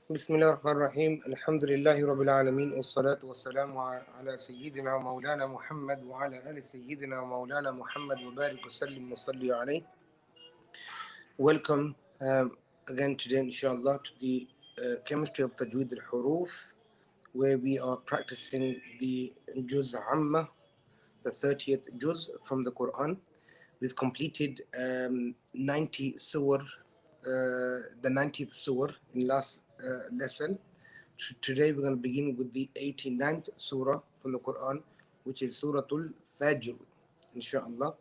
بسم الله الرحمن الرحيم الحمد لله رب العالمين والصلاة والسلام على سيدنا ومولانا محمد وعلى آل سيدنا ومولانا محمد وبارك وسلم وصلي عليه. Welcome again today inshallah to the chemistry of Tajweed al-Huruf, where we are practicing the Juz Amma, the 30th Juz from the Quran. We've completed 90 surah, the 90th surah in last lesson. Today we're going to begin with the 89th surah from the Quran, which is Surat Al-Fajr, inshallah.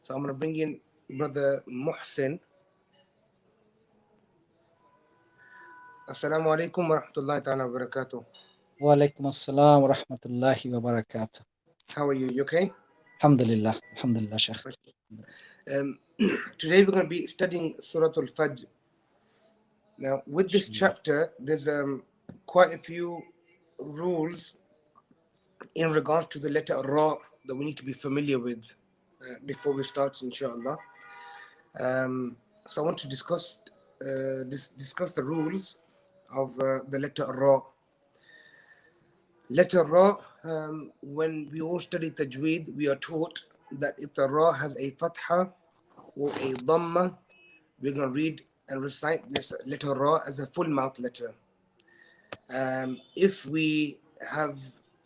So I'm going to bring in Brother Muhsin. Assalamu alaikum wa rahmatullahi ta'ala wa barakatuh. Wa alaikum assalam wa rahmatullahi wa barakatuh. How are you? You okay? Alhamdulillah, Alhamdulillah, Shaykh. Today we're going to be studying Surat Al-Fajr. Now, with this chapter, there's quite a few rules in regards to the letter Ra that we need to be familiar with before we start, inshallah. So I want to discuss the rules of the letter Ra. Letter Ra, when we all study Tajweed, we are taught that if the Ra has a Fatha or a Dhamma, we're going to read and recite this letter Ra as a full mouth letter. If we have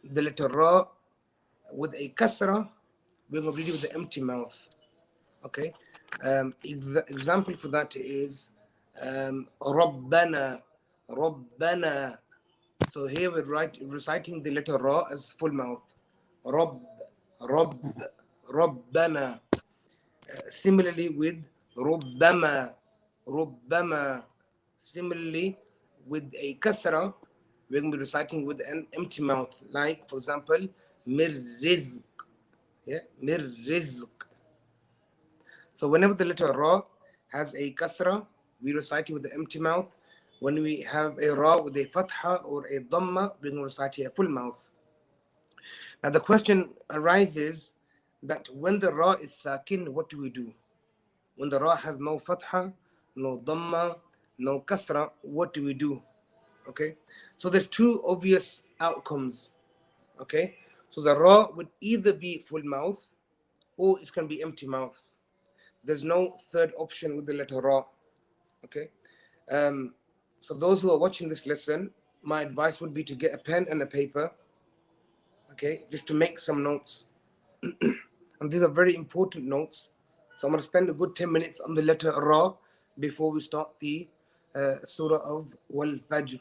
the letter Ra with a Kasra, we're going to read it with the empty mouth. Okay? Example for that is Rabbana, Rabbana. So here we're reciting the letter Ra as full mouth. Rabb, Rabbana. Similarly with Rubbama, Rubbama. Similarly with a Kasra, we're going to be reciting with an empty mouth. Like, for example, Mir Rizq. Yeah, Mir Rizq. So whenever the letter Ra has a Kasra, we recite it with the empty mouth. When we have a Ra with a Fatha or a Dhamma, we're going to recite it a full mouth. Now the question arises that when the Ra is Sakin, what do we do? When the Ra has no Fatha, no Dhamma, no Kasra, what do we do? Okay, so there's two obvious outcomes. Okay, so the Ra would either be full mouth or it's going to be empty mouth. There's no third option with the letter Ra. Okay, so those who are watching this lesson, my advice would be to get a pen and a paper, okay, just to make some notes. And these are very important notes. So I'm going to spend a good 10 minutes on the letter Ra before we start the Surah of Al-Fajr.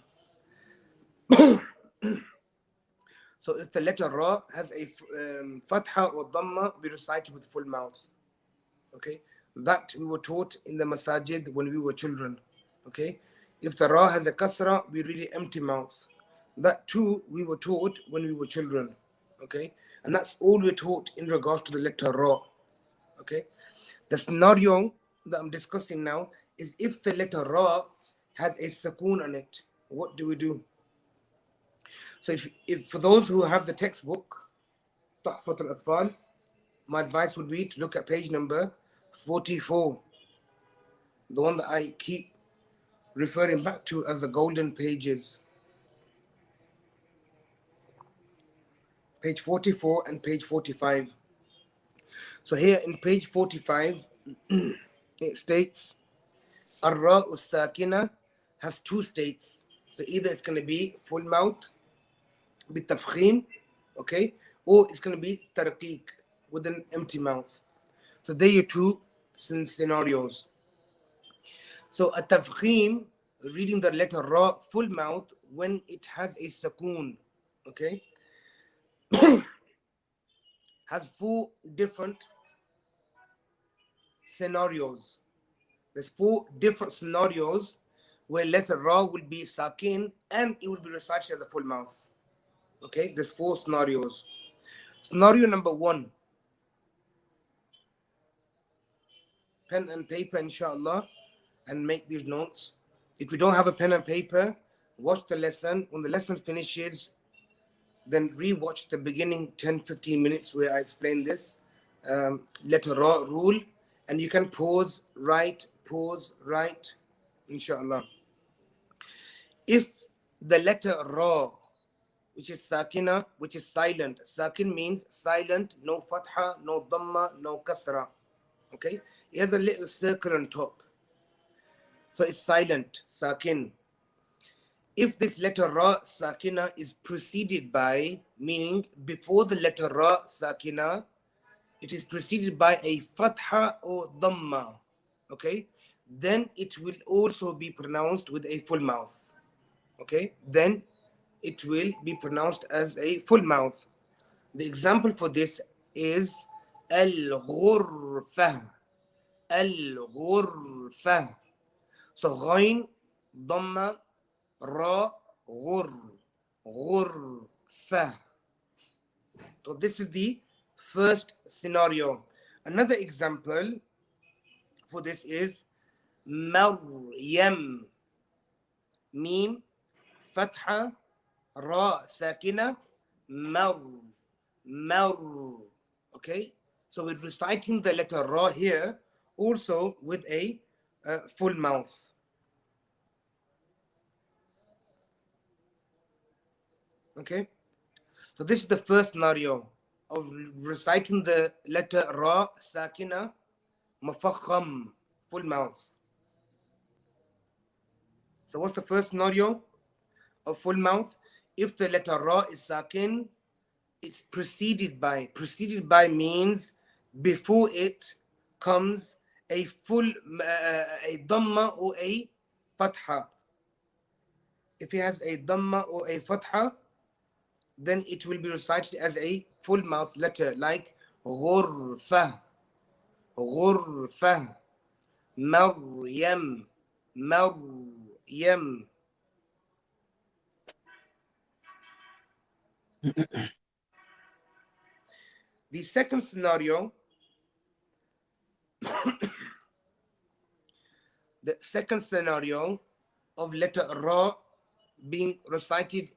So if the letter Ra has a Fatha or Dhamma, we recite it with full mouth. Okay, that we were taught in the masajid when we were children. Okay, if the Ra has a Kasra, we read it empty mouth. That too we were taught when we were children. Okay, and that's all we're taught in regards to the letter Ra. Okay, the scenario that I'm discussing now is if the letter Ra has a Sakoon on it, what do we do? So if for those who have the textbook, Tuhfat al-Atfal, my advice would be to look at page number 44, the one that I keep referring back to as the golden pages. Page 44 and page 45. So here in page 45, it states, Ar-Ra'u Sakina has two states. So either it's going to be full mouth, with Tafkeem, okay, or it's going to be Tarqeeq, with an empty mouth. So there are two scenarios. So a Tafkeem, reading the letter Ra full mouth when it has a Sakoon, okay, has four different scenarios. There's four different scenarios where letter Ra will be Sakin and it will be recited as a full mouth. Okay, there's four scenarios. Scenario number one, pen and paper, inshallah, and make these notes. If you don't have a pen and paper, watch the lesson. When the lesson finishes, then re-watch the beginning 10-15 minutes where I explain this letter Ra rule, and you can pause, write, inshallah. If the letter Ra, which is sakina, which is silent. Sakin means silent, no fatha, no dhamma, no kasra. Okay? It has a little circle on top. So it's silent, sakin. If this letter Ra sakina is preceded by, meaning before the letter Ra sakina, it is preceded by a fatha or dhamma. Okay? Then it will also be pronounced with a full mouth. Okay? Then it will be pronounced as a full mouth. The example for this is al-ghurfah. Al-ghurfah. So ghain, dhamma, ra, ghur, ghurfah. So this is the first scenario. Another example for this is Maryam. Mim, fatha, ra, sakina, mar, mar. Okay? So we're reciting the letter ra here also with a full mouth. Okay? So this is the first scenario of reciting the letter ra, sakina, mufakham, full mouth. So what's the first scenario of full mouth? If the letter ra is sakin, it's preceded by. Preceded by means before it comes a full a dhamma or a fatha. If it has a dhamma or a fatha, then it will be recited as a full mouth letter like غرفة, غرفة, مريم, مريم. The second scenario, the second scenario of letter Ra being recited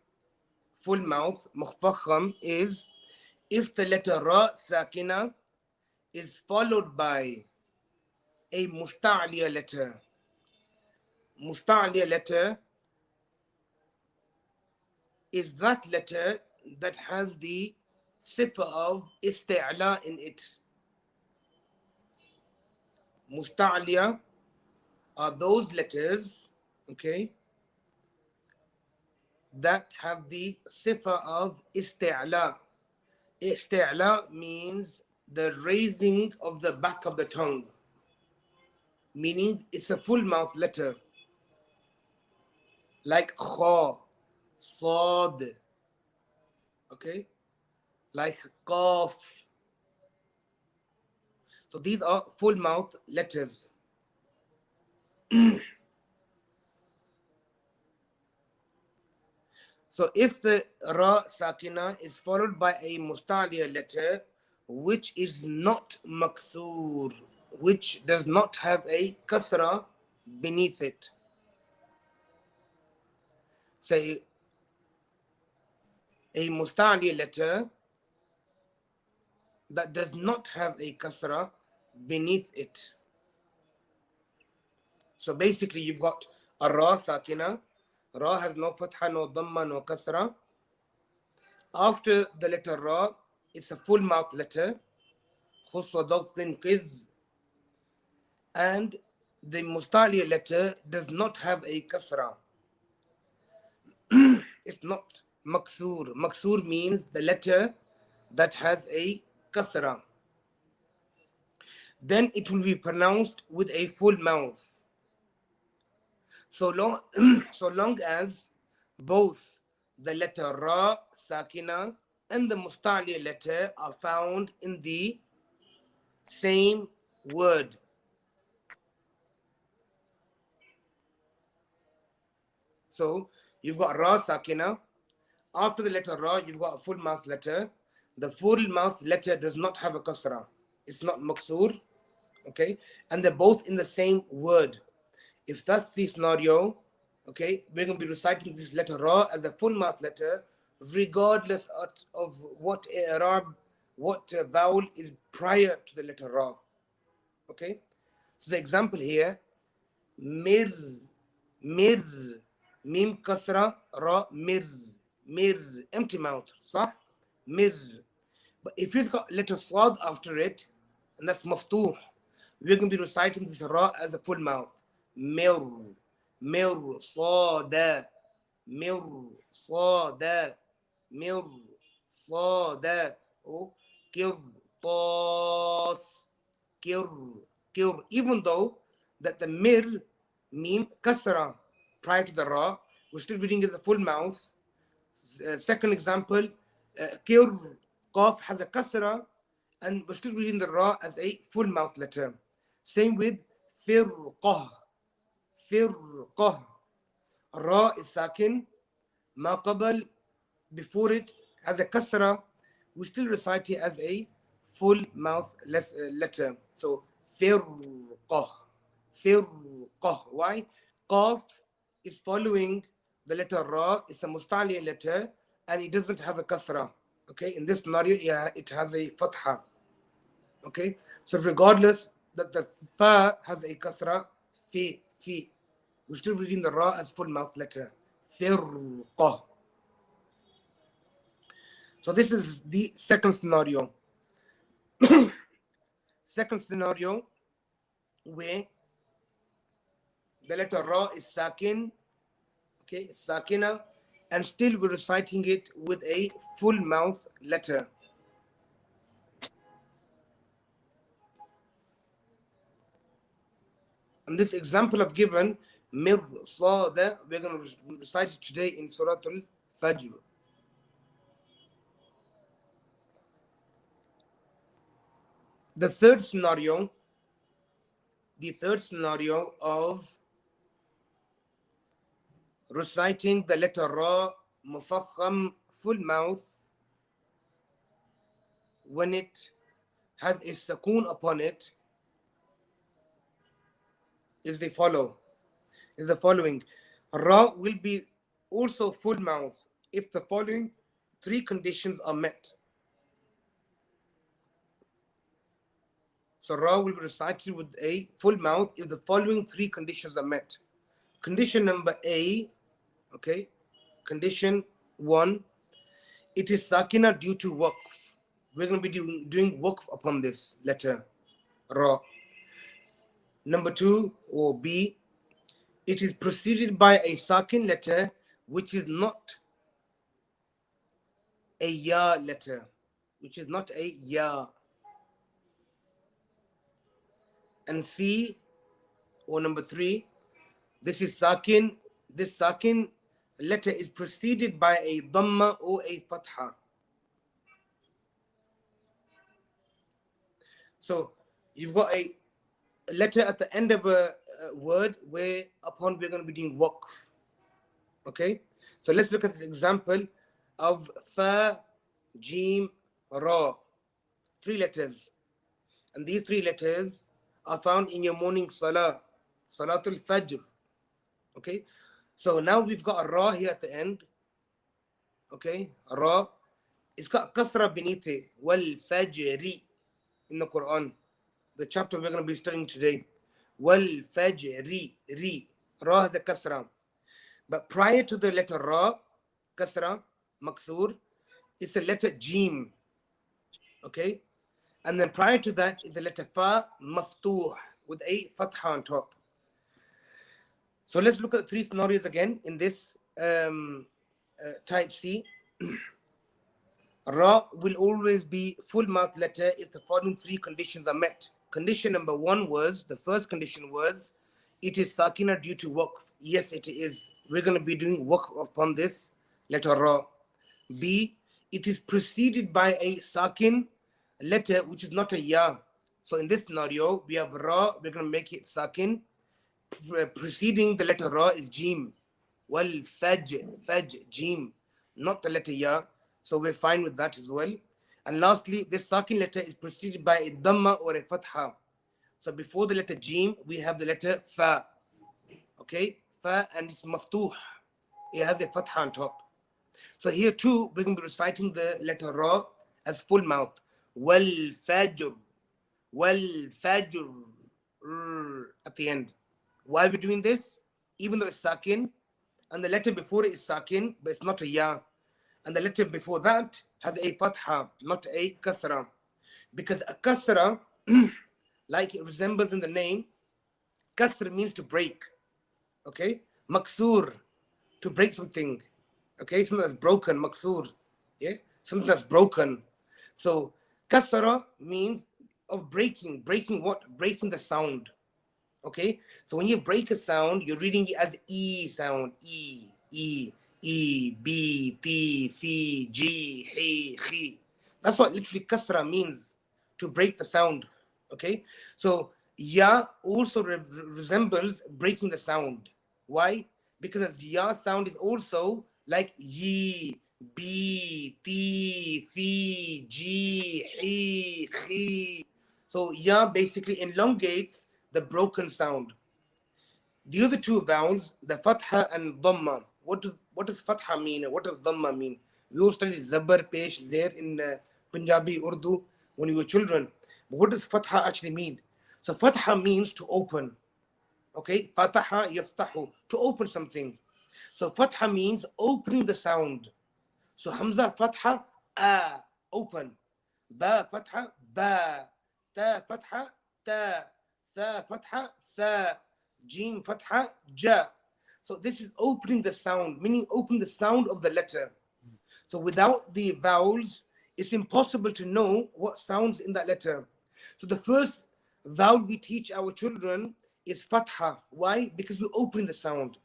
full mouth, mufakham, is if the letter Ra sakina is followed by a musta'liya letter. Musta'liya letter is that letter that has the sifa of isti'la in it. Musta'liya are those letters, okay, that have the sifa of isti'la. Isti'la means the raising of the back of the tongue, meaning it's a full mouth letter, like kha, sad, okay, like qaf. So these are full mouth letters. So if the ra sakina is followed by a musta'liya letter, which is not maksur, which does not have a kasra beneath it. Say a musta'liya letter that does not have a kasra beneath it. So basically you've got a ra sakina. Ra has no fatha, no dhamma, no kasra. After the letter ra, it's a full mouth letter. And the musta'liya letter does not have a kasra. It's not maksur. Maksur means the letter that has a kasra. Then it will be pronounced with a full mouth. So long as both the letter ra, sakina, and the musta'liya letter are found in the same word. So you've got ra, sakina. After the letter ra, you've got a full mouth letter. The full mouth letter does not have a kasra. It's not maksur. Okay? And they're both in the same word. If that's the scenario, okay, we're going to be reciting this letter ra as a full mouth letter, regardless of what i'rab, what vowel is prior to the letter ra. Okay? So the example here, mir, mir, Mim kasra, ra, mir. Mir, empty mouth. Sah? Mir. But if it's got letter sad after it, and that's maftuh, we're going to be reciting this ra as a full mouth. Mir, mir, sada, mir, sada, mir, sada. Oh, kirtas, kir, kir. Even though that the mir, mim, kasra, prior to the ra, we're still reading as a full mouth. Second example, kir, qaf has a kasra, and we're still reading the ra as a full mouth letter. Same with firqah. Firqah. Ra is sakin, ma qabal, before it has a kasra, we still recite it as a full mouth letter. So firqah. Firqah. Why? Qaf is following the letter ra. It's a mustali letter, and it doesn't have a kasra. Okay, in this scenario, yeah, it has a fatha. Okay, so regardless that the fa has a kasra, fi, we're still reading the ra as full mouth letter. Firqah. So this is the second scenario. Second scenario where the letter ra is sakin, okay, sakina, and still we're reciting it with a full mouth letter. And this example I've given, mirsada, we're going to recite it today in Surat Al-Fajr. The third scenario of reciting the letter ra mufakham, full mouth, when it has a sakoon upon it, is the following. Ra will be also full mouth if the following three conditions are met. So ra will be recited with a full mouth if the following three conditions are met. Condition number A, okay, condition 1, it is sakina due to waqf. We're going to be doing waqf upon this letter, ra. Number 2, or B, it is preceded by a sakin letter which is not a ya letter, which is not a ya. And C, or number 3, this sakin letter is preceded by a dhamma or a fatha. So you've got a letter at the end of a word where upon we're going to be doing waqf. Okay, so let's look at this example of fa, jim, ra, 3 letters, and these 3 letters are found in your morning salah, Salatul Fajr. Okay, so now we've got a ra here at the end. Okay, ra, it's got kasra beneath it, wal fajri, in the Quran, the chapter we're going to be studying today. Wal fajri, ra has a kasra. But prior to the letter ra, kasra, maksur, it's the letter jim. Okay? And then prior to that is the letter fa, maftuh, with a fatha on top. So let's look at the 3 scenarios again in this type C. Ra will always be full mouth letter if the following 3 conditions are met. Condition number 1 was, the first condition was, it is sakina due to waqf. Yes, it is. We're going to be doing waqf upon this letter ra. B, it is preceded by a sakin letter which is not a ya. So in this scenario, we have ra, we're going to make it sakin. Preceding the letter ra is jim. Wal faj, jim, not the letter ya. So we're fine with that as well. And lastly, this sakin letter is preceded by a dhamma or a fatha. So before the letter jim, we have the letter fa. Okay, fa, and it's maftuh. It has a fatha on top. So here too, we're going to be reciting the letter ra as full mouth. Wal fajr, at the end. Why are we doing this? Even though it's sakin, and the letter before it is sakin, but it's not a ya. And the letter before that has a fatha, not a kasra. Because a kasra, like it resembles in the name, kasr means to break. Okay? Maksur, to break something. Okay? Something that's broken, maksur. Yeah? Something that's broken. So kasra means of breaking. Breaking what? Breaking the sound. Okay, so when you break a sound, you're reading it as E sound. E, E, E, B, T, Th, G, He, He. That's what literally kasra means, to break the sound. Okay, so ya also resembles breaking the sound. Why? Because the ya sound is also like Yi, B, T, Th, G, He, He. So ya basically elongates the broken sound. The other two vowels, the fatha and dhamma. What does fatha mean and what does dhamma mean? We all studied zabar, pesh, there in Punjabi, Urdu when we were children. But what does fatha actually mean? So fatha means to open. Okay, fataha yaftahu, to open something. So fatha means opening the sound. So hamza fatha, open. Ba fatha, ba. Ta fatha, ta. Tha fatha, tha. Jim fatha, ja. So this is opening the sound, meaning open the sound of the letter. So without the vowels, it's impossible to know what sounds in that letter. So the first vowel we teach our children is fatha. Why? Because we open the sound.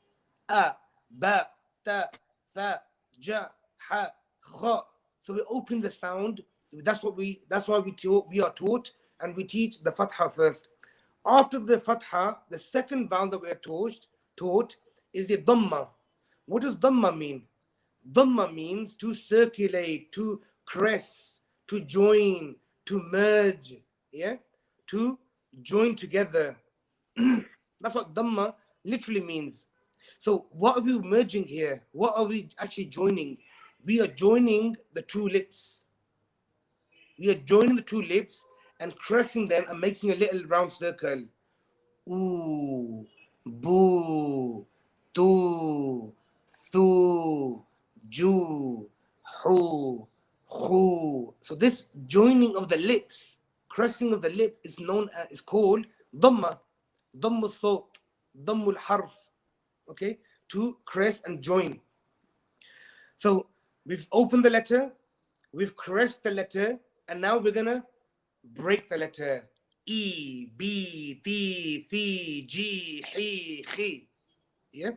A, ba, ta, tha, ja, ha, kha. So we open the sound. So that's why we are taught, and we teach the fatha first. After the fatha, the second vowel that we are taught is the dhamma. What does dhamma mean? Dhamma means to circulate, to crest, to join, to merge, yeah, to join together. That's what dhamma literally means. So what are we merging here? What are we actually joining? We are joining the two lips. We are joining the two lips and cresting them and making a little round circle. Ooh, boo, tu, thu, ju, hu, hu. So this joining of the lips, cresting of the lip is called dhamma, dhamma sawt, dhammul harf. Okay, to crest and join. So we've opened the letter, we've caressed the letter, and now we're gonna break the letter. E, B, T, Th, G, He, He. Yeah?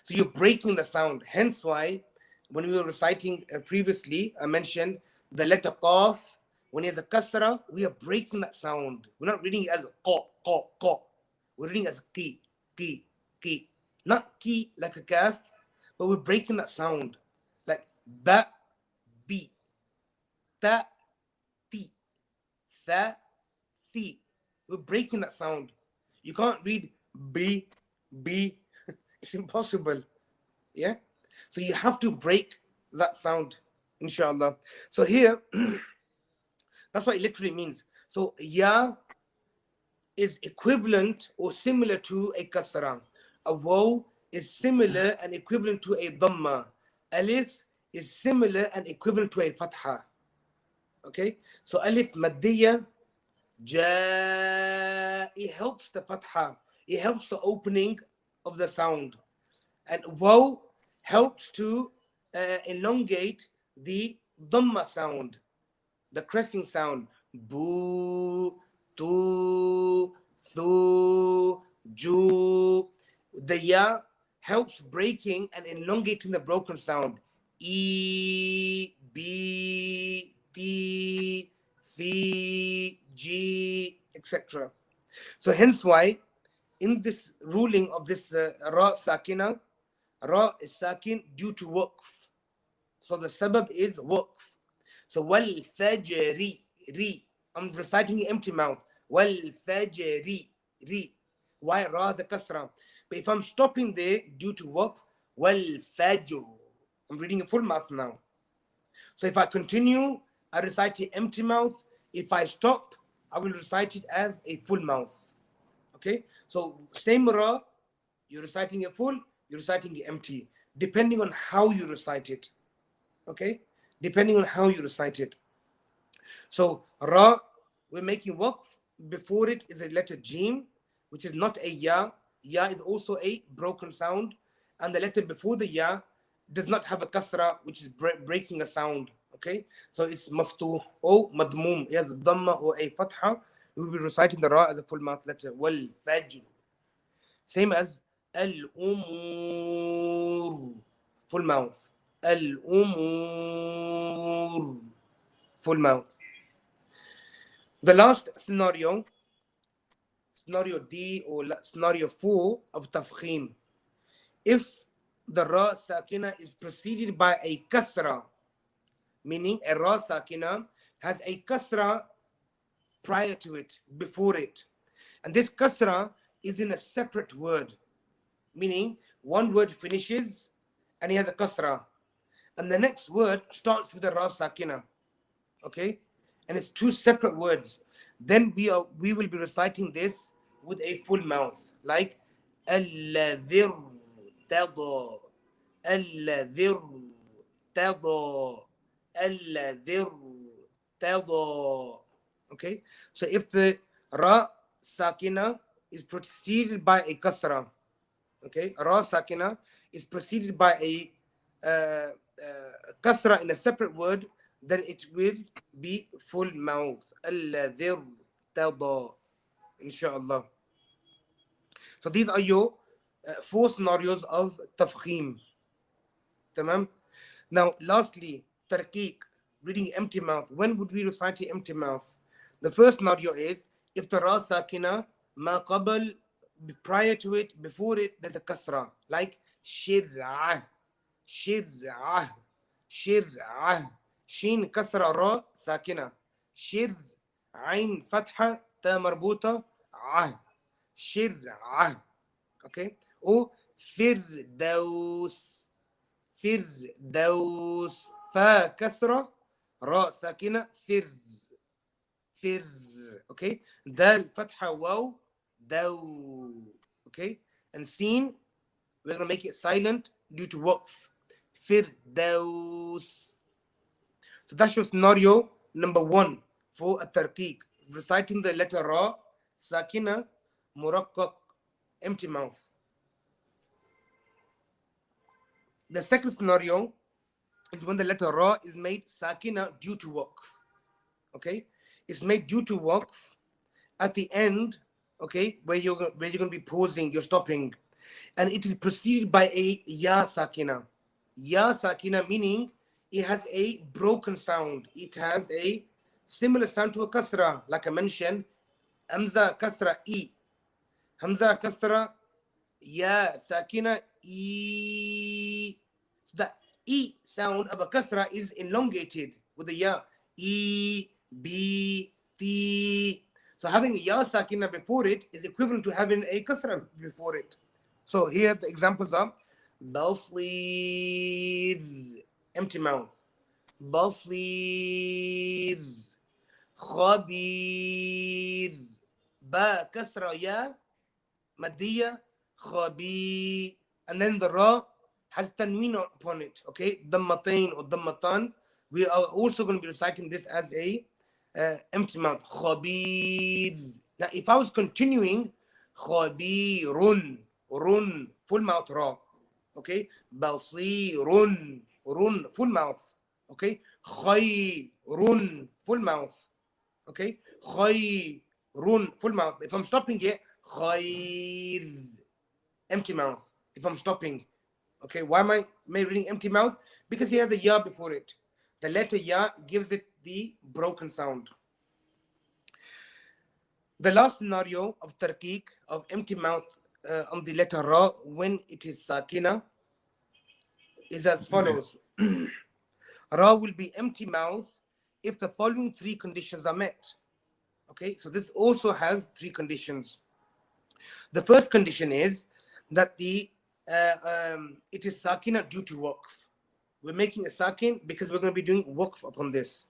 So you're breaking the sound. Hence why, when we were reciting previously, I mentioned the letter Qaf. When you have the kasra, we are breaking that sound. We're not reading it as qa, qa, qa. We're reading it as ki, ki, ki. Not ki like a kaf, but we're breaking that sound. Like ba, bi, ta, ti, tha, thi. We're breaking that sound. You can't read B, B. It's impossible. Yeah? So you have to break that sound, inshallah. So here, that's what it literally means. So ya is equivalent or similar to a kasra. A waw is similar and equivalent to a dhamma. Alif is similar and equivalent to a fatha. Okay? So alif maddiya, ja, it helps the fatha. It helps the opening of the sound. And waw helps to elongate the dhamma sound, the crescent sound. Boo, tu, thu, ju. The ya helps breaking and elongating the broken sound. E, B, T, C, G, etc. So hence why in this ruling of this ra sakina, ra is sakin due to waqf. So the sabab is waqf. So wal fajri, ri. I'm reciting empty mouth. Wal fajri, ri. Why ra the kasra? But if I'm stopping there due to waqf, wal fajr. I'm reading a full mouth now. So if I continue, I recite it empty mouth. If I stop, I will recite it as a full mouth. Okay? So same ra, you're reciting it full, you're reciting it empty. depending on how you recite it. Okay, depending on how you recite it. So ra, we're making waqf. Before it is a letter jim, which is not a ya. Ya is also a broken sound, and the letter before the ya does not have a kasra, which is breaking a sound. Okay, so it's maftuh or madmum. It has a dhamma or a fatha. We will be reciting the ra as a full mouth letter. Wal fajr. Same as al umur, full mouth. Al umur, full mouth. The last scenario, scenario D or scenario 4 of Tafkeem. If the Ra Sakina is preceded by a Kasra, meaning a Ra Sakina has a Kasra prior to it, before it. And this Kasra is in a separate word, meaning one word finishes and he has a Kasra. And the next word starts with a Ra Sakina. Okay? And it's two separate words. Then we will be reciting this with a full mouth, like الذي ارتضى الذي ارتضى الذي ارتضى. Okay, so if the ra sakina is preceded by a kasra, okay, ra sakina is preceded by a kasra in a separate word, then it will be full mouth. الذي ارتضى, inshallah. So these are your 4 scenarios of tafkheem. Tamam. Now, lastly, tarqeeq, reading empty mouth. When would we recite the empty mouth? The first scenario is if the ra sakina ma qabal, prior to it, before it, there's a kasra, like shir'ah, shir'ah, shir'ah. Shin kasra ra sakina. Shir, ain fatha, ta marbuta, ah. Shir'ah. Okay. Or firdaus, firdaus. Fa kasra, ra sakina, fir. Okay. Dal fatha waw, daw. Okay. And sin, we're going to make it silent due to waqf. Firdaus. So that's your scenario number 1 for a tarqeeq, reciting the letter ra, sakina, murakkak, empty mouth. The second scenario is when the letter ra is made sakina due to waqf. Okay, it's made due to waqf at the end. Okay, where you're going to be pausing, you're stopping, and it is preceded by a ya sakina. Ya sakina meaning it has a broken sound. It has a similar sound to a kasra, like I mentioned. Hamza kasra e, Hamza kasra ya sakina e. So the e sound of a kasra is elongated with the ya. E, b, t. So having a ya sakina before it is equivalent to having a kasra before it. So here the examples are basir, empty mouth. Basir, khabir. Ba kasra ya, madiyya, khabi. And then the ra has tanween upon it. Okay, dammatain or dammatan. We are also going to be reciting this as a empty mouth. Khabir. Now, if I was continuing, khabirun, run, full mouth ra. Okay, basirun, run, full mouth. Okay, khayrun, full mouth. Okay, khayrun, full mouth. If I'm stopping here, khayr, empty mouth. If I'm stopping, okay, why am I reading empty mouth? Because he has a ya before it. The letter ya gives it the broken sound. The last scenario of tarqeeq, of empty mouth on the letter ra when it is sakina, is as follows. Ra will be empty mouth if the following 3 conditions are met. Okay, so this also has 3 conditions. The first condition is that it is sakina due to waqf. We're making a sakin because we're going to be doing waqf upon this.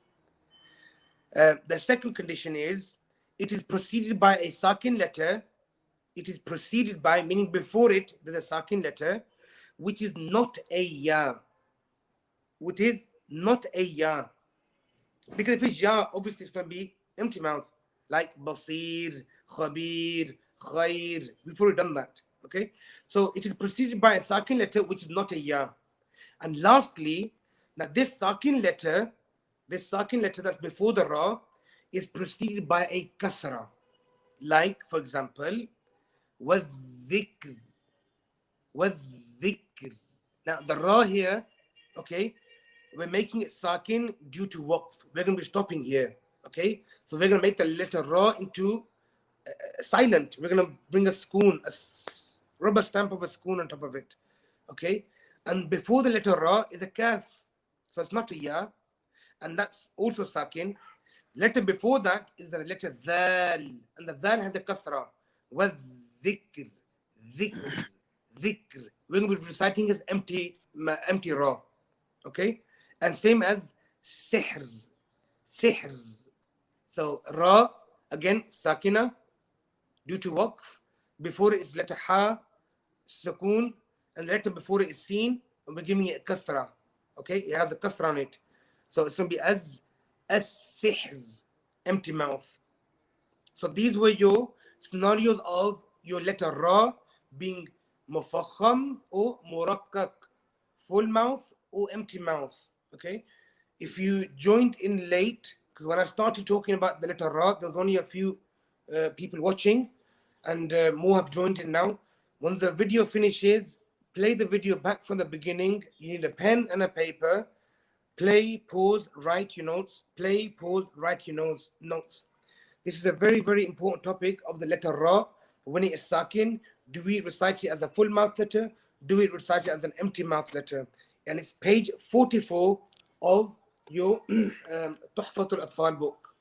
The second condition is it is preceded by a sakin letter. It is preceded by, meaning before it, there's a sakin letter, which is not a ya. Which is not a ya. Because if it's ya, obviously it's going to be empty mouth. Like basir, khabir, khair. We've already done that. Okay? So it is preceded by a sakin letter which is not a ya. And lastly, now this sakin letter that's before the ra is preceded by a kasra. Like, for example, وَالذِّكْرِ وَالذِّكْرِ. Now the ra here, okay, we're making it sakin due to waqf. We're going to be stopping here, okay? So we're going to make the letter ra into silent. We're going to bring a spoon, rubber stamp of a spoon on top of it, okay? And before the letter ra is a kaf. So it's not a ya, and that's also sakin. Letter before that is the letter dhal, and the dhal has a kasra. وَالذِّكْرِ ذِكْر ذِكْر. We're going to be reciting as empty ra, okay? And same as sihr, sihr. So ra, again, sakina, due to waqf. Before it is letter ha, sukoon, and the letter before it is seen, and we're giving it a kasra. Okay, it has a kasra on it. So it's going to be as sihr, empty mouth. So these were your scenarios of your letter ra being mufakham or murakkak, full mouth or empty mouth. Okay, if you joined in late, because when I started talking about the letter ra, there's only a few people watching, and more have joined in now. Once the video finishes, play the video back from the beginning. You need a pen and a paper. Play, pause, write your notes. Play, pause, write your notes. This is a very, very important topic of the letter ra. When it is sakin, do we recite it as a full mouth letter? Do we recite it as an empty mouth letter? And it's page 44 of your Tuhfatul Atfal book.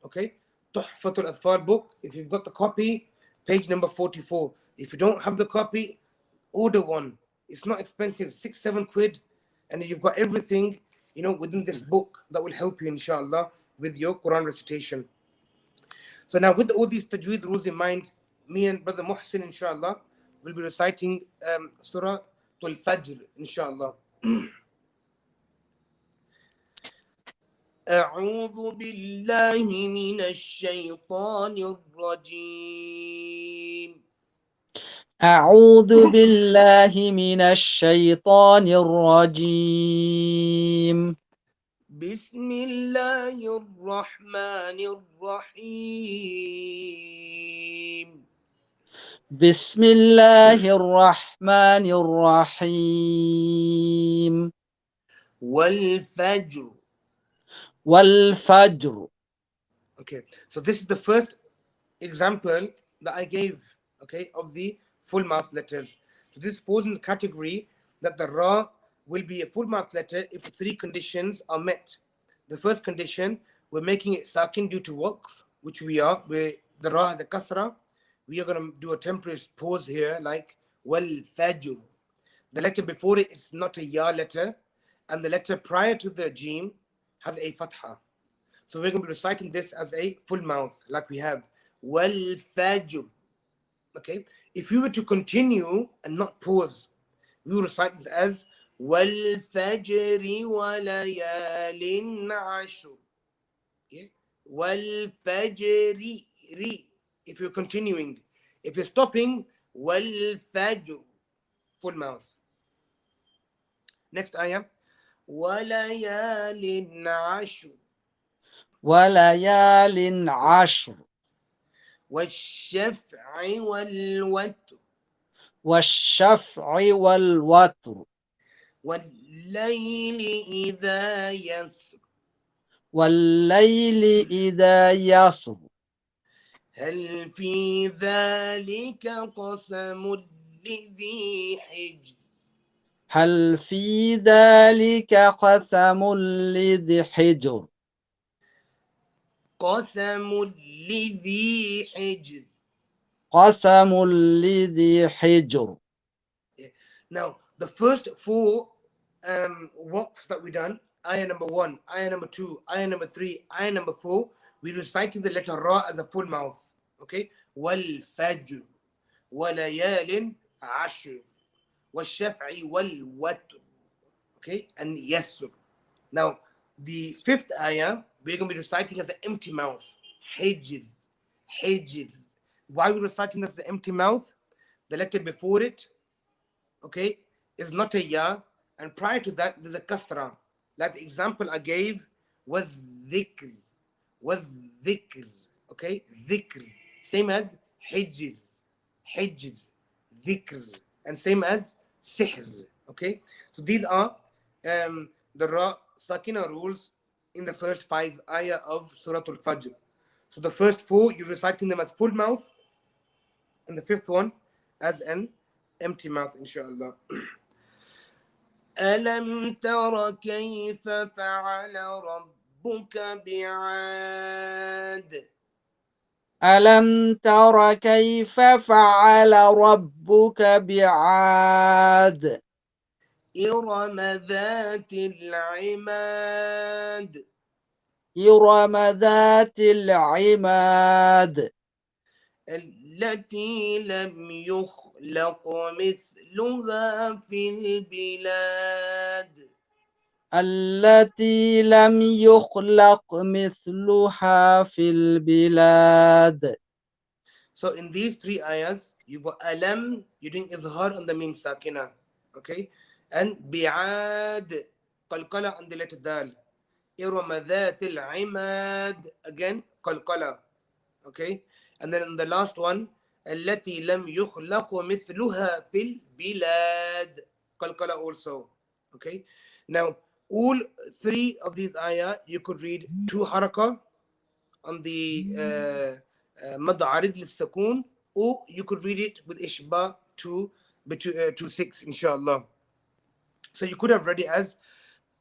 Okay? Tuhfatul Atfal book. If you've got the copy, page number 44. If you don't have the copy, order one. It's not expensive, 6-7 quid, and you've got everything, within this book that will help you, inshallah, with your Quran recitation. So now, with all these tajweed rules in mind, me and Brother Muhsin, inshallah, will be reciting Surat Al-Fajr, inshallah. أعوذ بالله من الشيطان الرجيم. أعوذ بالله من الشيطان الرجيم. بسم الله الرحمن الرحيم. بسم الله الرحمن الرحيم. والفجر. والفجر. Okay, so this is the first example that I gave, okay, of the full mouth letters. So this falls in the category that the ra will be a full mouth letter if 3 conditions are met. The first condition, we're making it sakin due to waqf, which we are, where the ra has a kasra. We are going to do a temporary pause here, like wal fajr. The letter before it is not a ya letter, and the letter prior to the jim has a fatha. So we're going to be reciting this as a full mouth, like we have wal fajr. Okay, if we were to continue and not pause, we will recite this as wal fajri wa layalin ashr. Okay, wal fajri. If you're continuing, if you're stopping, wal fajr, full mouth. Next ayah, wa layalin ashr. وليال عشر. والشفع والوتر. والشفع والوتر. والليل إذا يسر. والليل إذا يسر. هل في ذلك قسم لذي حجر. هل في ذلك قسم لذي حجر. قسم لذي حجر. قسم لذي حجر. Now, the first 4 waqfs that we done, ayah number 1, ayah number 2, ayah number 3, ayah number 4, we recited the letter ra as a full mouth. Okay? وَالْفَجْرِ وَلَيَالٍ عَشْرٍ والشفع والوتر. Okay, and yasr. Now, the fifth ayah, we're going to be reciting as an empty mouth. Hijr, hijr. Why are we reciting as the empty mouth? The letter before it, okay, is not a ya, and prior to that, there's a kasra. Like the example I gave, with dhikr, okay, dhikr, same as hijr, hijr, dhikr, and same as sihr, okay. So these are the ra sakina rules in the first 5 ayah of Surat Al-Fajr. So the first 4, you're reciting them as full mouth, and the fifth one as an empty mouth, inshallah. ألم تر كيف فعل ربك بعاد ألم تر كيف فعل ربك بعاد إرم ذات العماد إرم ذات العماد التي لم يخلق مثلها في البلاد. التي لم يخلق مثلها في البلاد. So in these 3 ayahs, you got alam, you're doing izhar on the mim sakina, okay? And bi'ad, qalqala on the letter dal. إرم ذات العماد, again, qalqala, okay? And then in the last one, التي لم يخلق مثلها في البلاد, qalqala also, okay? Now, all 3 of these ayah, you could read 2 harakah on the مد عارض للسكون, or you could read it with إشباع to 6, inshallah. So you could have read it as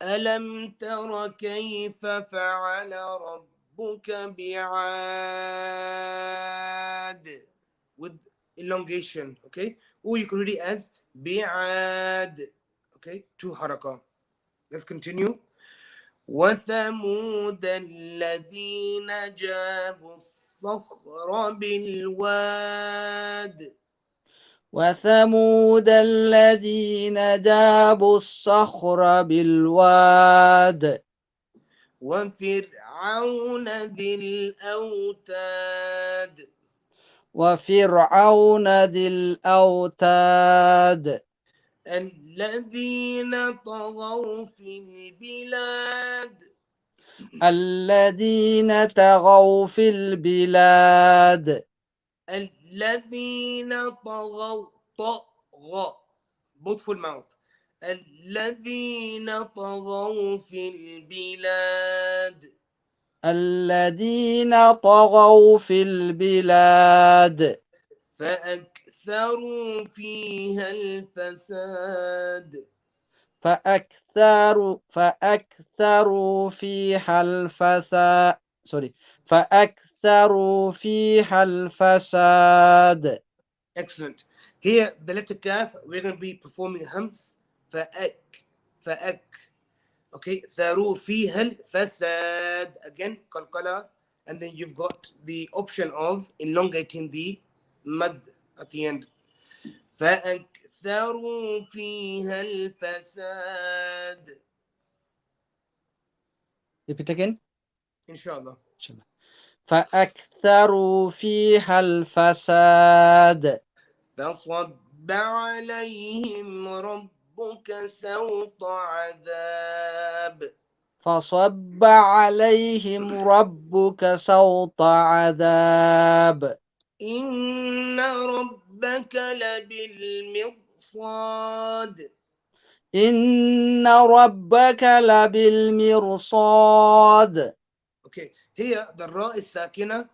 ألم تر كيف فعل ربك بعاد, with elongation, okay? Or you could read it as بعاد, okay? 2 harakah. Let's continue. وثمود الذين جابوا الصخر بالواد وثمود الذين جابوا الصخر بالواد وفرعون ذي الأوتاد وفرعون ذي الأوتاد الذين طغوا في البلاد الذين طغوا في البلاد الذين طغوا طغى both full mouth الذين طغوا في البلاد الذين طغوا في البلاد فأكثروا فيها الفساد فأكثروا فيها الفساد فأكثروا فيها الفساد. Excellent. Here, the letter kaf, we're going to be performing hums. فأك. Okay. ثروا فيها الفساد. Again, qalqala. And then you've got the option of elongating the mad at the end. فأكثروا فيها الفساد. Repeat again. Inshallah. فأكثروا فيها الفساد. فصب عليهم ربك سوط عذاب فصب عليهم ربك سوط عذاب إن ربك لبالمرصاد إن ربك لبالمرصاد. Okay, here the ra is sakina,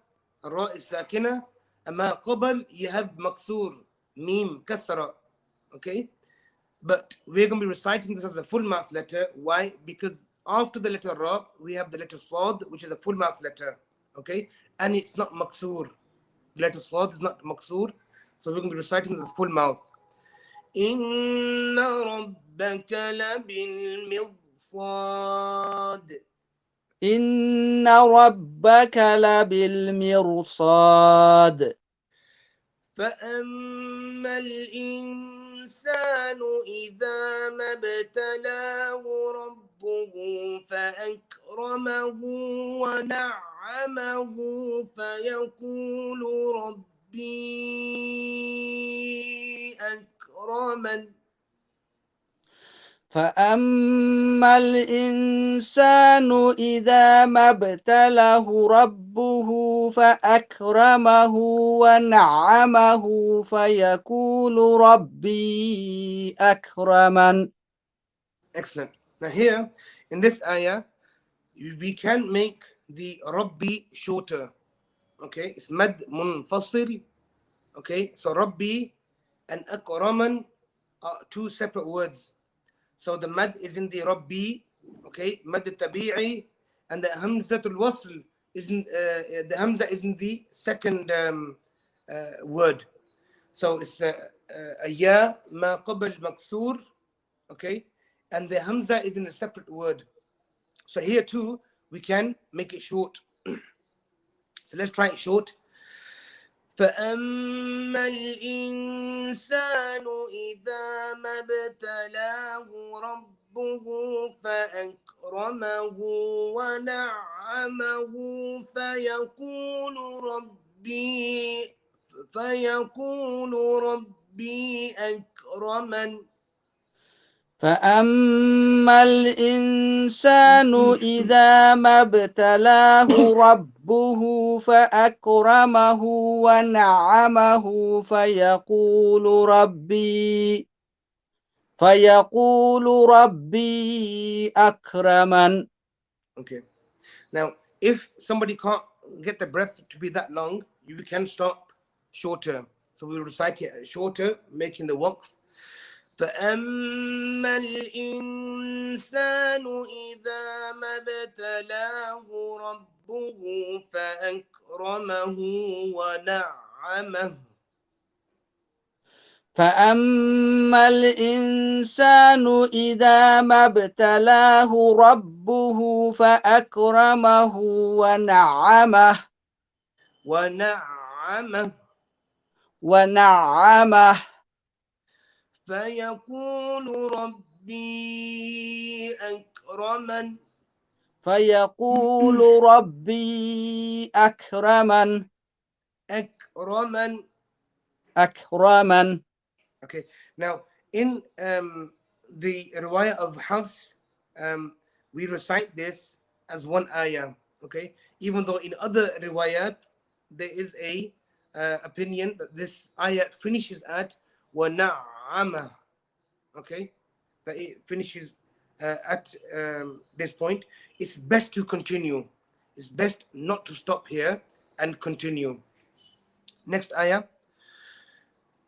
أما قبل you have maksur, mim, kasra, okay? But we're going to be reciting this as a full mouth letter. Why? Because after the letter ra, we have the letter sad, which is a full mouth letter, okay? And it's not maksur. The letter sad is not maksur. So we're going to be reciting this as full mouth. إن ربك لبالمرصاد إن ربك لبالمرصاد. فأما الإنسان الإنسان إذا ما ابتلاه ربه فأكرمه ونعمه فيقول ربي أكرمن. فأما الإنسان إذا ما ابتلاه ربه فأكرمه ونعمه فيقول ربي أكرمن. Excellent. Now here in this ayah, we can make the Rabbi shorter. Okay, it's mad munfasil. Okay, so Rabbi and Akraman are two separate words. So the mad is in the Rabbi, okay, mad tabi'i, and the Hamzatul Wasl is in the Hamza is in the second word. So it's a ya ma qabl maksur, okay, and the Hamza is in a separate word. So here too we can make it short. So let's try it short. فأما الإنسان إذا ما ابتلاه ربه فأكرمه ونعمه فيقول ربي أكرمن. فأما الإنسان إذا ما ابتلاه ربه فأكرمه ونعمه فيقول ربي أكرمن. Okay. Now, if somebody can't get the breath to be that long, you can stop shorter. So we recite it shorter, making the waqf. فأما الإنسان إذا ما ابتلاه ربه فأكرمه ونعمه. فأما الإنسان إذا ما ابتلاه ربه فأكرمه ونعمه فيقول ربي أكرمن. أكرمن. Okay. Now, in the riwayah of Hafs, we recite this as one ayah. Okay. Even though in other riwayat there is a opinion that this ayah finishes at wa na'ama. Okay, that it finishes at this point. It's best to continue. It's best not to stop here and continue. Next ayah.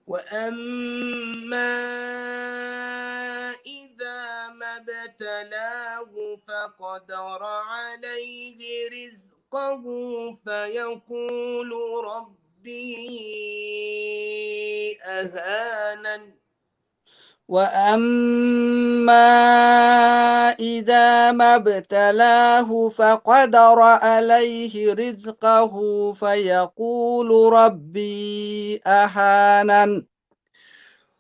وأما إذا ما ابتلاه فقدر عليه رزقه فيقول ربي أهانن. وأما إذا ما ابتلاه فقدر عليه رزقه فيقول ربي أهانن.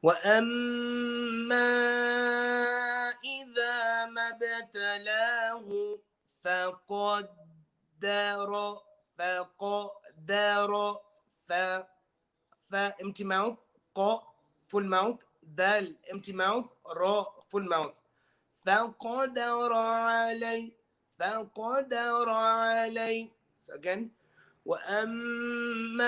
وأما إذا ما ابتلاه فقدر ف empty mouth, ق full mouth, دال empty mouth, را full mouth. فقدر علي. So again. وأما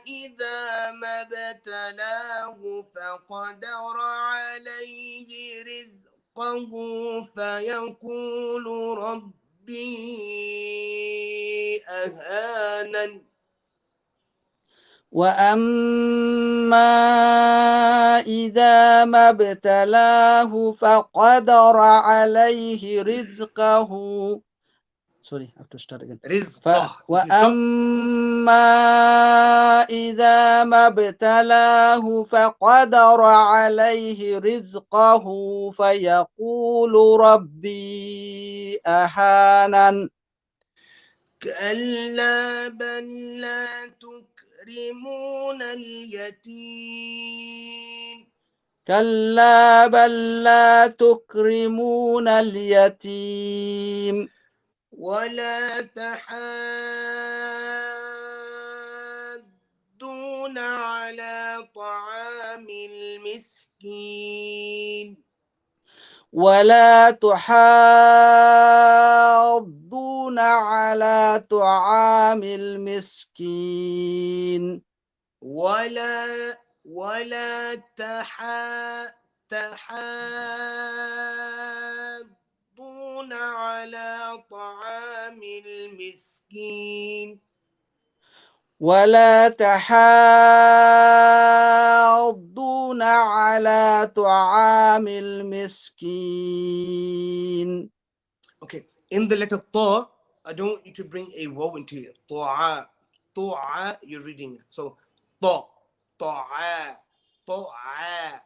إذا ما ابتلاه فقدر عليه رزقه فيقول ربي أهانن. وأما إذا ما ابتلاه فقدر عليه رزقه. Sorry, I have to start again. رزقه. وأما إذا ما ابتلاه فقدر عليه رزقه فيقول ربي أهانن. كلا بل لا تكرمون اليتيم. كلا بل لا تكرمون اليتيم ولا تحاضون على طعام المسكين ولا تحاضون على طعام المسكين ولا تحاضون على طعام المسكين ولا تحاضون على طعام المسكين. Okay, in the letter ta, I don't want you to bring a waw into it. Ta'a, ta'a, you're reading. So ta, ta'a, ta'a,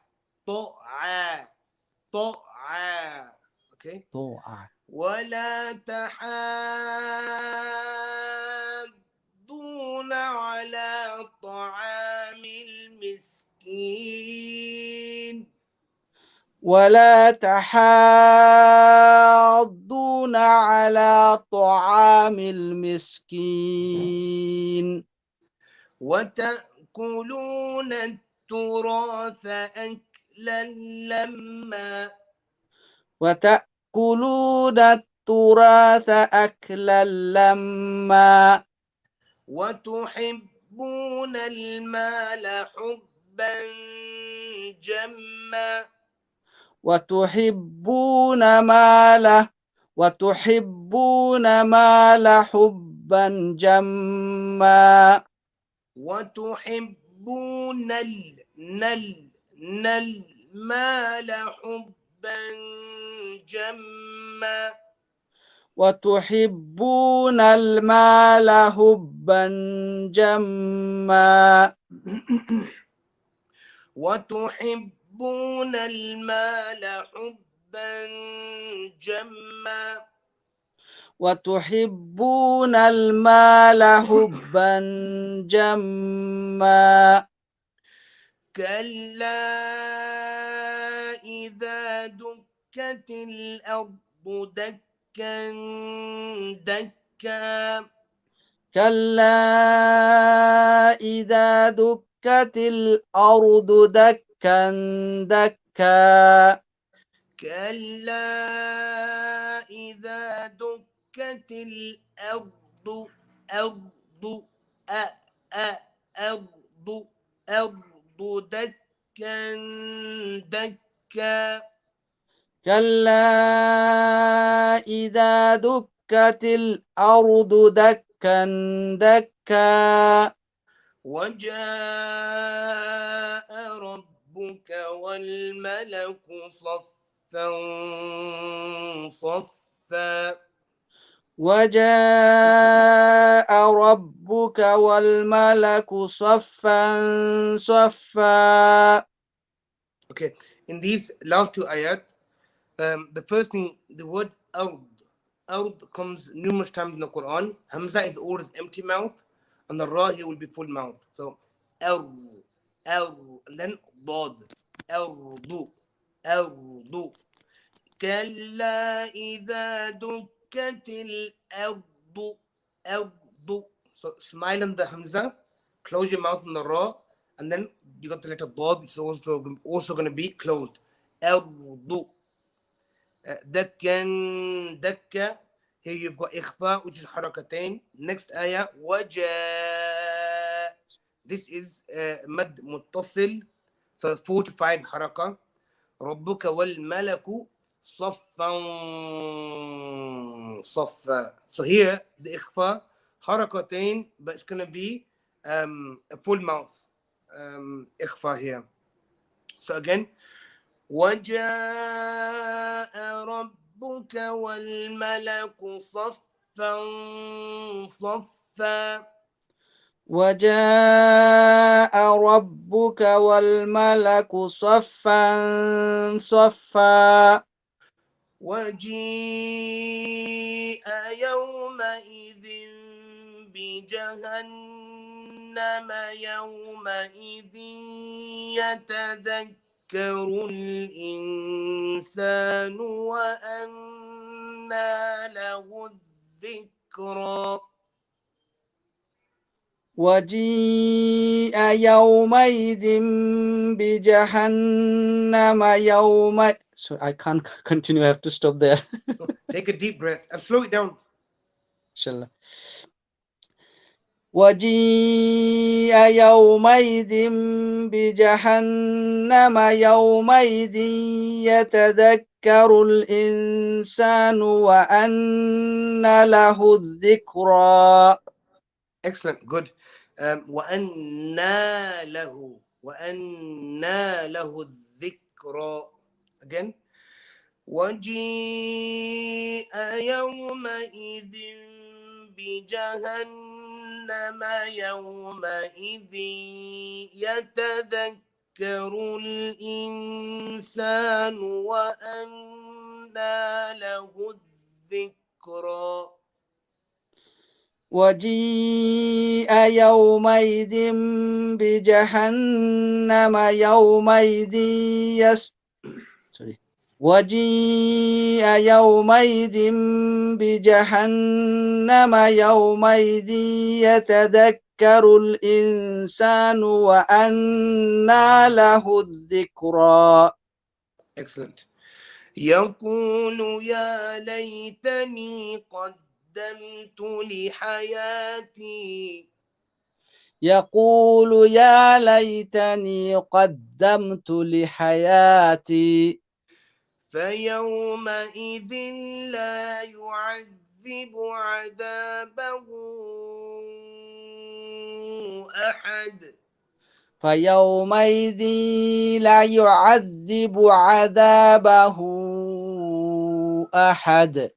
ta'a, ta'a. Okay. طوعا ولا تحاضون على طعام المسكين ولا تحاضون على طعام المسكين وتأكلون التراث أكلا لما وتأكلون التراث أكلا لما وتحبون المال حبا جما وتحبون مال حبا جما وتحبون المال حبا جما وتحبون المال حبا جما وتحبون المال حبا جما وتحبون المال حبا جما كلا إذا دكت الأرض دكا دكا كلا إذا دكت الأرض دكا دكا كلا إذا دكت الأرض أرض أ أ أرض أرض دكا دكا كلا إذا دكت الأرض دكا دكا وجاء ربك والملك صفا صفا وجاء ربك والملك صفا صفا. Okay, in these last two ayat, the first thing, the word ard. Ard comes numerous times in the Quran. Hamza is always empty mouth, and the ra here will be full mouth. So, ard, ard, and then dad, ardu, ardu. كلا إذا دكت الأرض أرض. So smile on the Hamza, close your mouth on the Ra, and then you got the letter Dad, which is also going to be closed. أرض. دكا دكا. Here you've got إخفاء, which is حركتين. Next ayah وجاء. This is مد متصل. So 45 حركة. ربك والملك صفا صفا. So here the إخفاء حركتين, but it's going to be a full mouth إخفاء here. So again وجاء ربك والملك صفا صفا. وجاء ربك والملك صفا صفا. وجيء يومئذ بجهنم يومئذ يتذكر الإنسان وأنى له الذكرى. وجيء يومئذ بجهنم يوم. So I can't continue. I have to stop there. Take a deep breath and slow it down. Inshallah. وجيء يومئذ بجهنم يومئذ يتذكر الإنسان وأنى له الذكرى. Excellent, good. وأنى له الذكرى. Again. وجيء يومئذ بجهنم يومئذ يتذكر الإنسان وأنى له الذكرى. وجيء يومئذ بجهنم يومئذ وجيء يومئذ بجهنم يومئذ يتذكر الإنسان وأنى له الذكرى. Excellent. يقول يا ليتني قدمت لحياتي. يقول يا ليتني قدمت لحياتي. فيومئذ لا يعذب عذابه أحد. فيومئذ لا يعذب عذابه أحد.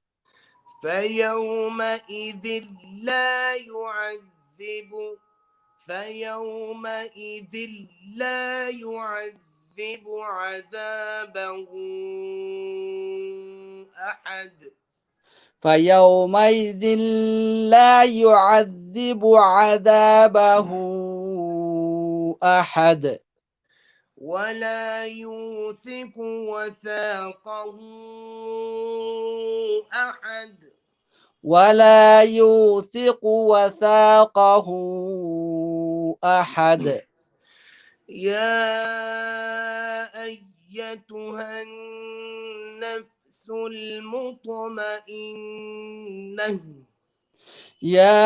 فيومئذ لا يعذب عذابه أحد. فيومئذ لا يعذب عذابه أحد. ولا يوثق وثاقه أحد. ولا يوثق وثاقه أحد. يا أيتها النفس المطمئنة. يا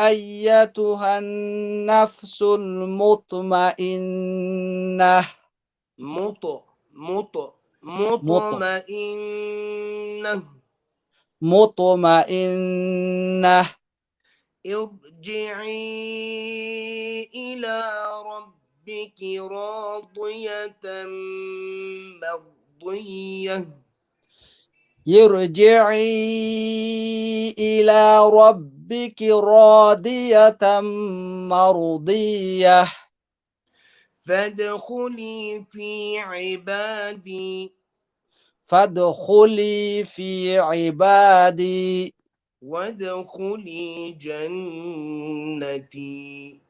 أيتها النفس المطمئنة. مطمئنة. ارجعي إلى ربك راضية مرضية. ارجعي إلى ربك راضية مرضية. فادخلي في عبادي. فادخلي في عبادي. وادخلي جنتي.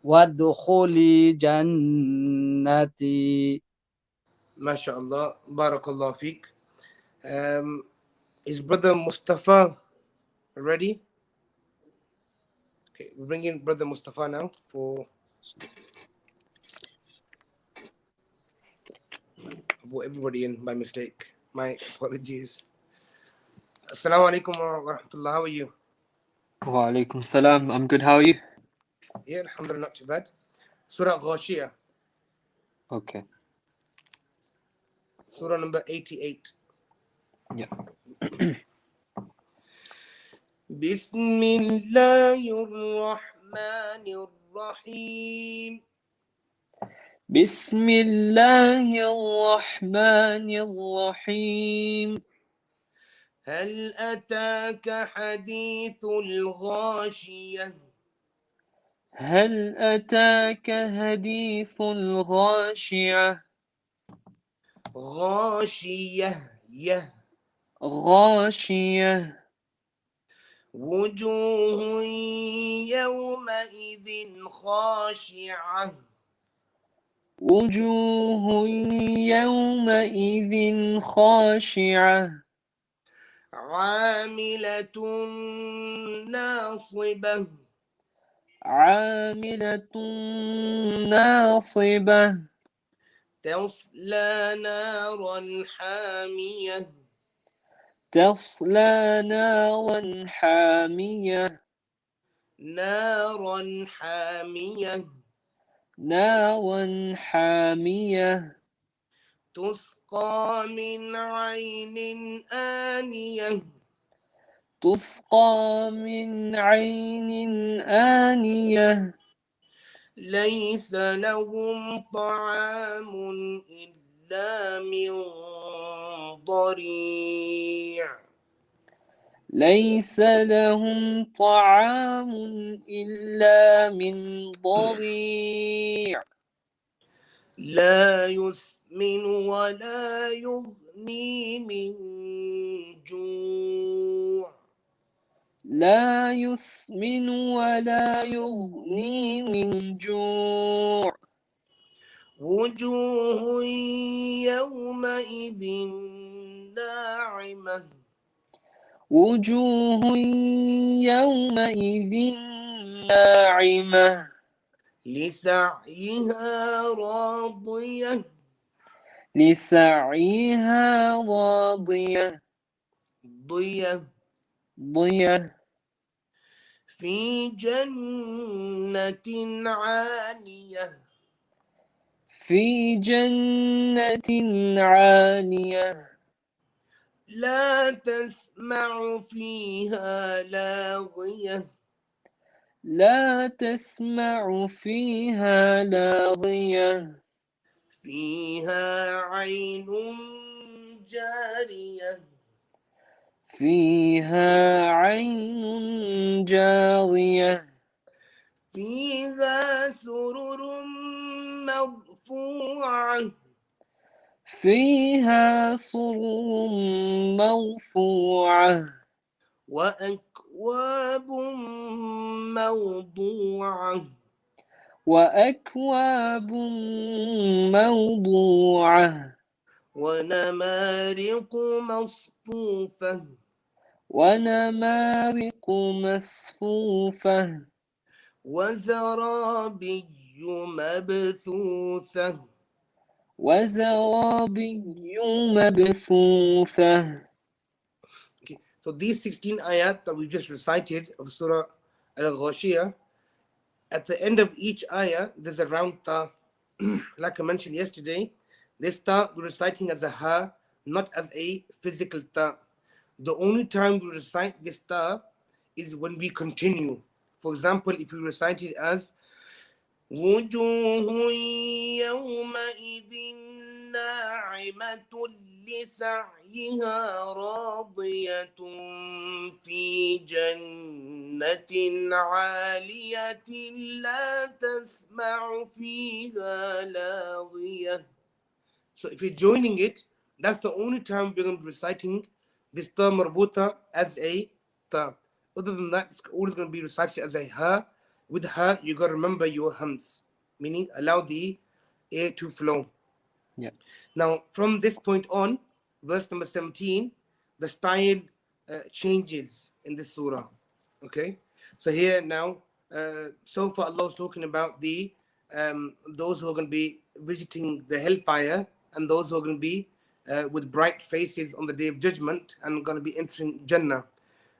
وادخلي جنتي. ما شاء الله. بارك الله فيك. Is Brother Mustafa ready? Okay, we bring in Brother Mustafa now for everybody in by mistake. My apologies. Assalamu alaikum wa rahmatullah. How are you? Wa alaikum salam. I'm good. How are you? Yeah, alhamdulillah, not too bad. Surah Ghashiyah. Okay. Surah number 88. Yeah. بسم الله الرحمن الرحيم. بسم الله الرحمن الرحيم. هل أتاك حديث الغاشية. هل أتاك حديث الغاشية. غاشية غاشية. وجوه يومئذ خاشعة. وجوه يومئذ خاشعة عاملة ناصبة عاملة ناصبة تصلى نارا حامية تصلى نارا حامية نارا حامية نارا حامية تسقى من عين آنية تسقى من عين آنية ليس لهم طعام إلا من ضريع ليس لهم طعام إلا من ضريع لا يسمن ولا يغني من جوع لا يسمن ولا يغني من جوع وجوه يومئذ ناعمة وجوه يومئذ ناعمة لسعيها راضية لسعيها راضية ضية ضية في جنة عالية في جنة عالية لا تسمع فيها لاغية لا تسمع فيها لاغية فيها عين جارية فيها عين جارية فيها سرر مرفوعة فيها سرر مرفوعة وأكواب موضوعة وأكواب موضوعة ونمارق مصفوفة ونمارق مصفوفة وزرابي مبثوثة. وزرابي مبثوثة. Okay, so these 16 ayat that we just recited of Surah Al-Ghashiyah, at the end of each ayah, there's a round ta. Like I mentioned yesterday, this ta we're reciting as a ha, not as a physical ta. The only time we recite this ta is when we continue. For example, if we recite it as وجوه يومئذ ناعمة لسعيها راضية في جنة عالية لا تسمع فيها لاغية. So if you're joining it, that's the only time we're going to be reciting this ta marbuta as a ta. Other than that, it's always going to be recited as a ha. With ha, you got to remember your hums, meaning allow the air to flow. Yeah. Now, from this point on, verse number 17, the style changes in this surah. Okay, so here now, so far Allah is talking about the those who are going to be visiting the hellfire and those who are going to be with bright faces on the day of judgment and going to be entering Jannah.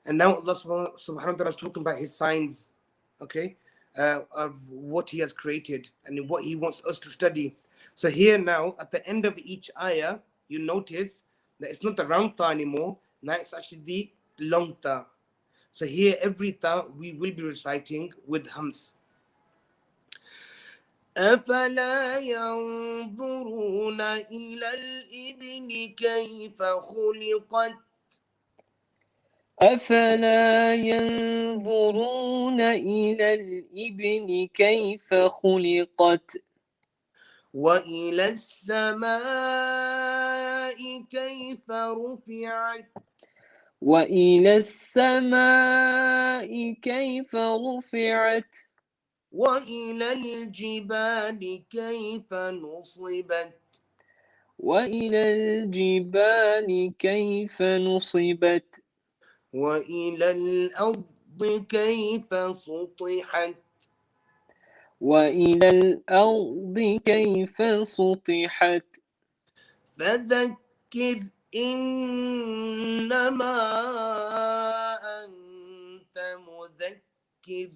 And now Allah subhanahu wa ta'ala is talking about his signs, okay, of what he has created and what he wants us to study. So here now, at the end of each ayah, you notice that it's not the round ta anymore. Now it's actually the long ta. So here, every ta we will be reciting with hams. أفلا ينظرون إلى الإبل كيف خلقت أفلا ينظرون إلى الإبل كيف خلقت وإلى السماء كيف رفعت وإلى السماء كيف رفعت وإلى الجبال كيف نصبت وإلى الجبال كيف نصبت وإلى الأرض كيف سطحت وإلى الأرض كيف سطحت فذكر إنما أنت مذكر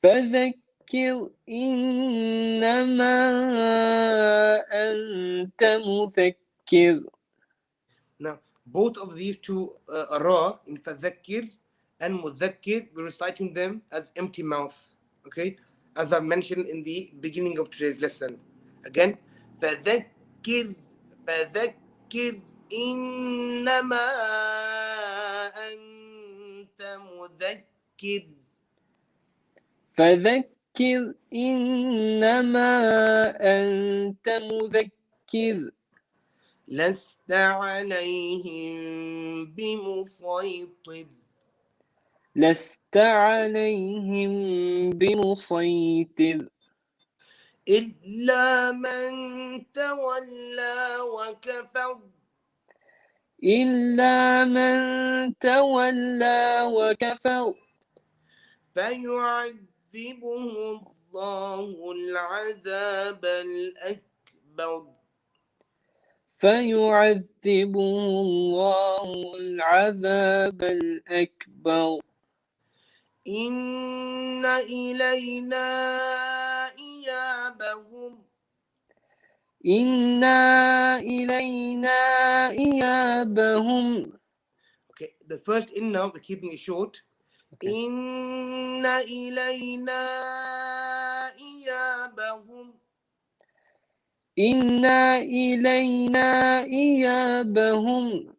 فذكر إنما أنت مذكر. Now, both of these two ra in fadhakkir and mudhakkir, we're reciting them as empty mouth. Okay, as I mentioned in the beginning of today's lesson. Again, fadhakkir, fadhakkir, innama anta mudhakkir. فذكر إنما أنت مذكر لست عليهم بمسيطر لست عليهم بمسيطر إلا من تولى وكفر إلا من تولى وكفر فيعذبه الله العذاب الأكبر فيعذبه الله العذاب الأكبر إن إلينا إيابهم إنا إلينا إيابهم. Okay, the first inna we're keeping it short. Okay. إن إلينا إيابهم إنا إلينا إيابهم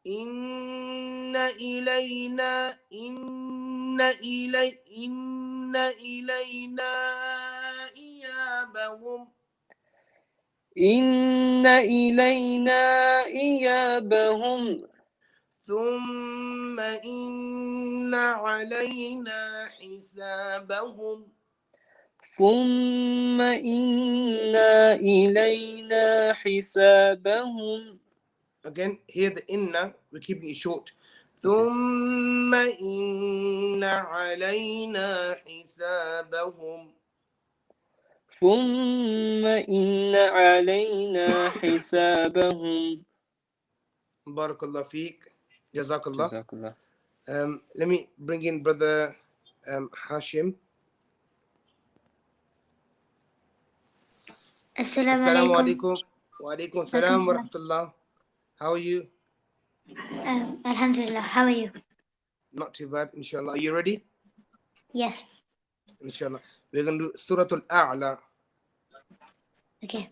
إن إلينا إيابهم إن إلينا إيابهم ثم إن علينا حسابهم ثم إنا إلينا حسابهم. Again, here the inna, we're keeping it short. ثم إن علينا حسابهم ثم إن علينا حسابهم. بارك الله فيك جزاك الله. جزاك الله. Let me bring in brother Hashim. Assalamu alaikum. Wa alaikum salam wa rahmatullah. How are you? Alhamdulillah. How are you? Not too bad, inshallah. Are you ready? Yes. Inshallah. We're going to do Surat Al-A'la. Okay.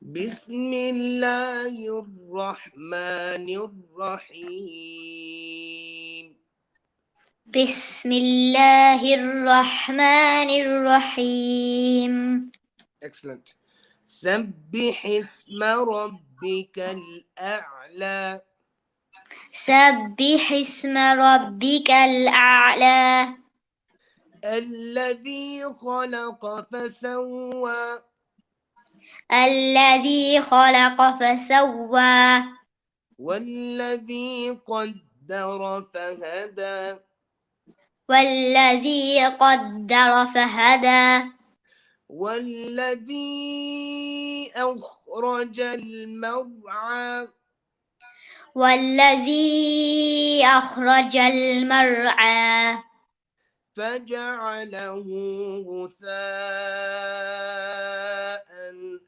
بسم الله الرحمن الرحيم بسم الله الرحمن الرحيم. Excellent. سبح اسم ربك الأعلى سبح اسم ربك الأعلى الذي خلق فسوى الذي خلق فسوى والذي قدر فهدى والذي قدر فهدى والذي أخرج المرعى والذي أخرج المرعى فجعله غثاء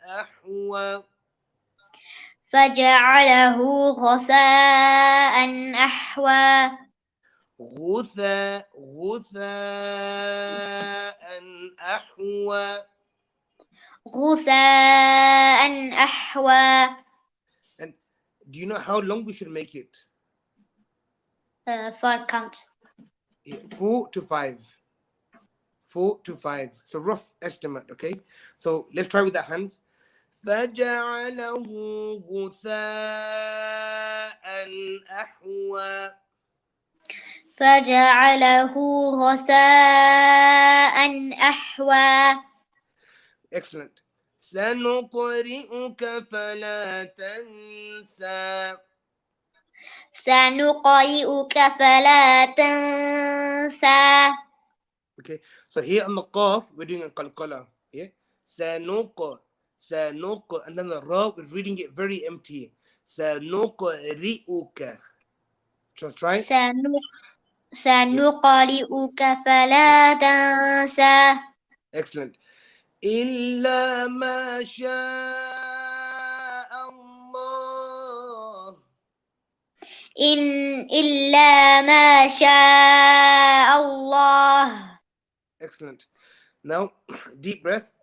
أحوى فجعله غثاء أحوى غثاء أحوى غثاء أحوى. And do you know how long we should make it? 4 counts. 4 to 5. 4 to 5. So rough estimate, okay? So let's try with the hands. فجعله غثاء أحوى فجعله غثاء أحوى. Excellent. سنقرئك فلا تنسى. سنقرئك فلا تنسى. Okay, so here on the qaf, we're doing a qalqala. Yeah, sanuq, and then the ra, we're reading it very empty. Sanuqri'uka. Just right? Yeah, سنقرئك yeah. فلا تنسى Excellent. إلا ما شاء الله. إلا ما شاء الله. Excellent. Now, deep breath.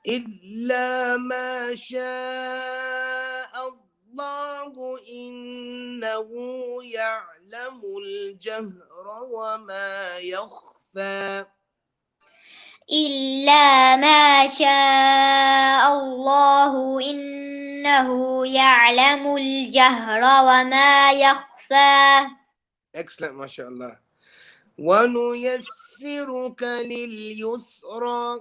إلا ما شاء الله إنه يعلم الجهر وما يخفى. إلا ما شاء الله إنه يعلم الجهر وما يخفى. Excellent, mashallah. ونيسرك لليسرى.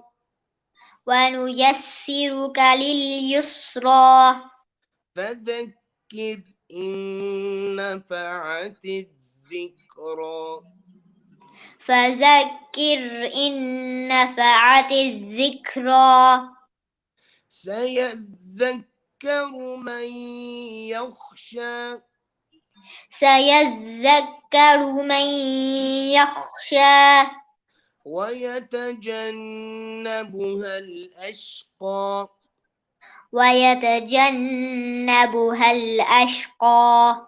ونيسرك لليسرى. فذكر إن نفعت الذكرى. فذكر إن نفعت الذكرى. سيذكر من يخشى. سيذكر من يخشى. ويتجنبها الأشقى. ويتجنبها الأشقى.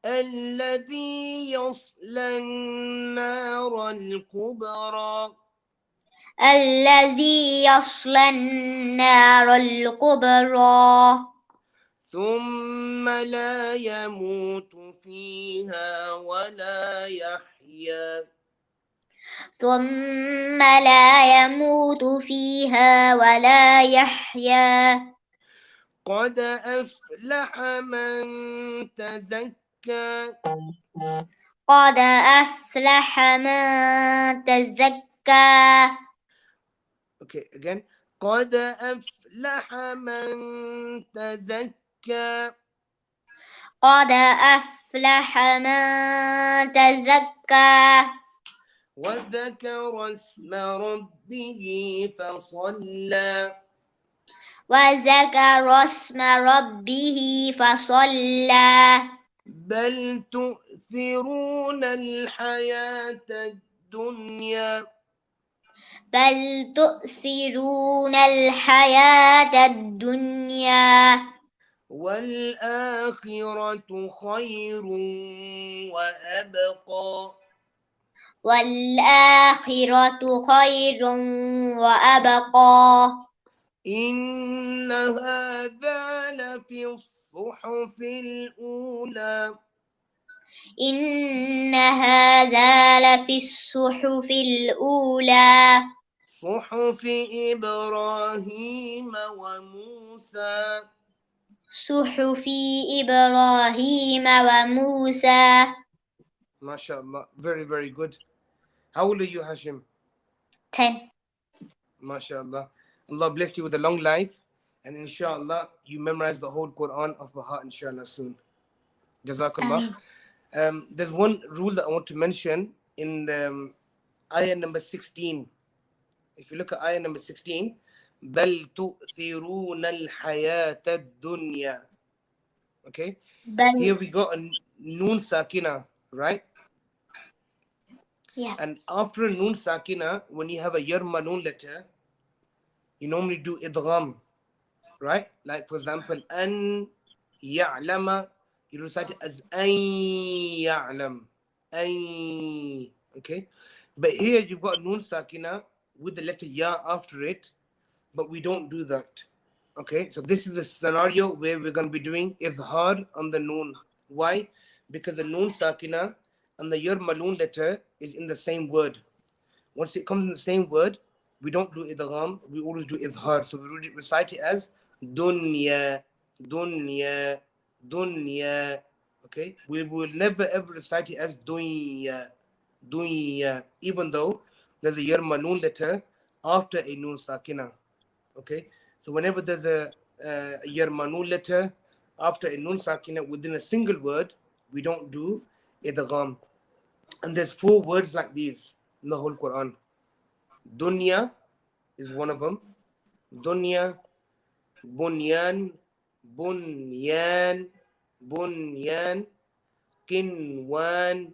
الذي يصلى النار الكبرى. الذي يصلى النار الكبرى. ثم لا يموت فيها ولا يحيا. ثم لا يموت فيها ولا يحيا. قد أفلح من تزكى. قد أفلح من تزكى. Okay, again. قد أفلح من تزكى. قد أفلح من تزكى. وذكر اسم ربه فصلى. وذكر اسم ربه فصلى. بل تؤثرون الحياة الدنيا. بل تؤثرون الحياة الدنيا. والآخرة خير وأبقى. والآخرة خير وأبقى. إن هذا لفي الصحف الأولى. إن هذا لفي الصحف الأولى. صحف إبراهيم وموسى. صحف إبراهيم وموسى. MashaAllah. Very, very good. How old are you, Hashim? 10. MashaAllah. Allah bless you with a long life. And inshallah, you memorize the whole Quran of Baha, inshallah, soon. Jazakallah. There's one rule that I want to mention in the ayah number 16. If you look at ayah number 16, بَلْ تُؤْثِرُونَ الْحَيَاةَ الدُّنْيا. Okay? Here we got a noon sakina, right? Yeah. And after a noon sakina, when you have a yarma noon letter, you normally do idgham, right? Like for example, an ya'lama, you recite it as an ya'lam, an, okay? But here you've got noon sakina with the letter ya after it, but we don't do that. Okay, so this is the scenario where we're going to be doing izhar on the noon. Why? Because the noon sakina and the yar maloon letter is in the same word. Once it comes in the same word, we don't do idgham, we always do izhar. So we recite it as dunya, dunya, dunya. Okay, we will never ever recite it as dunya, dunya, even though there's a yarma noon letter after a noon sakina. Okay, so whenever there's a yarma noon letter after a noon sakina within a single word, we don't do idgham. And there's 4 words like these in the whole Quran. Dunya is one of them. Dunya, bunyan, bunyan, bunyan, kinwan,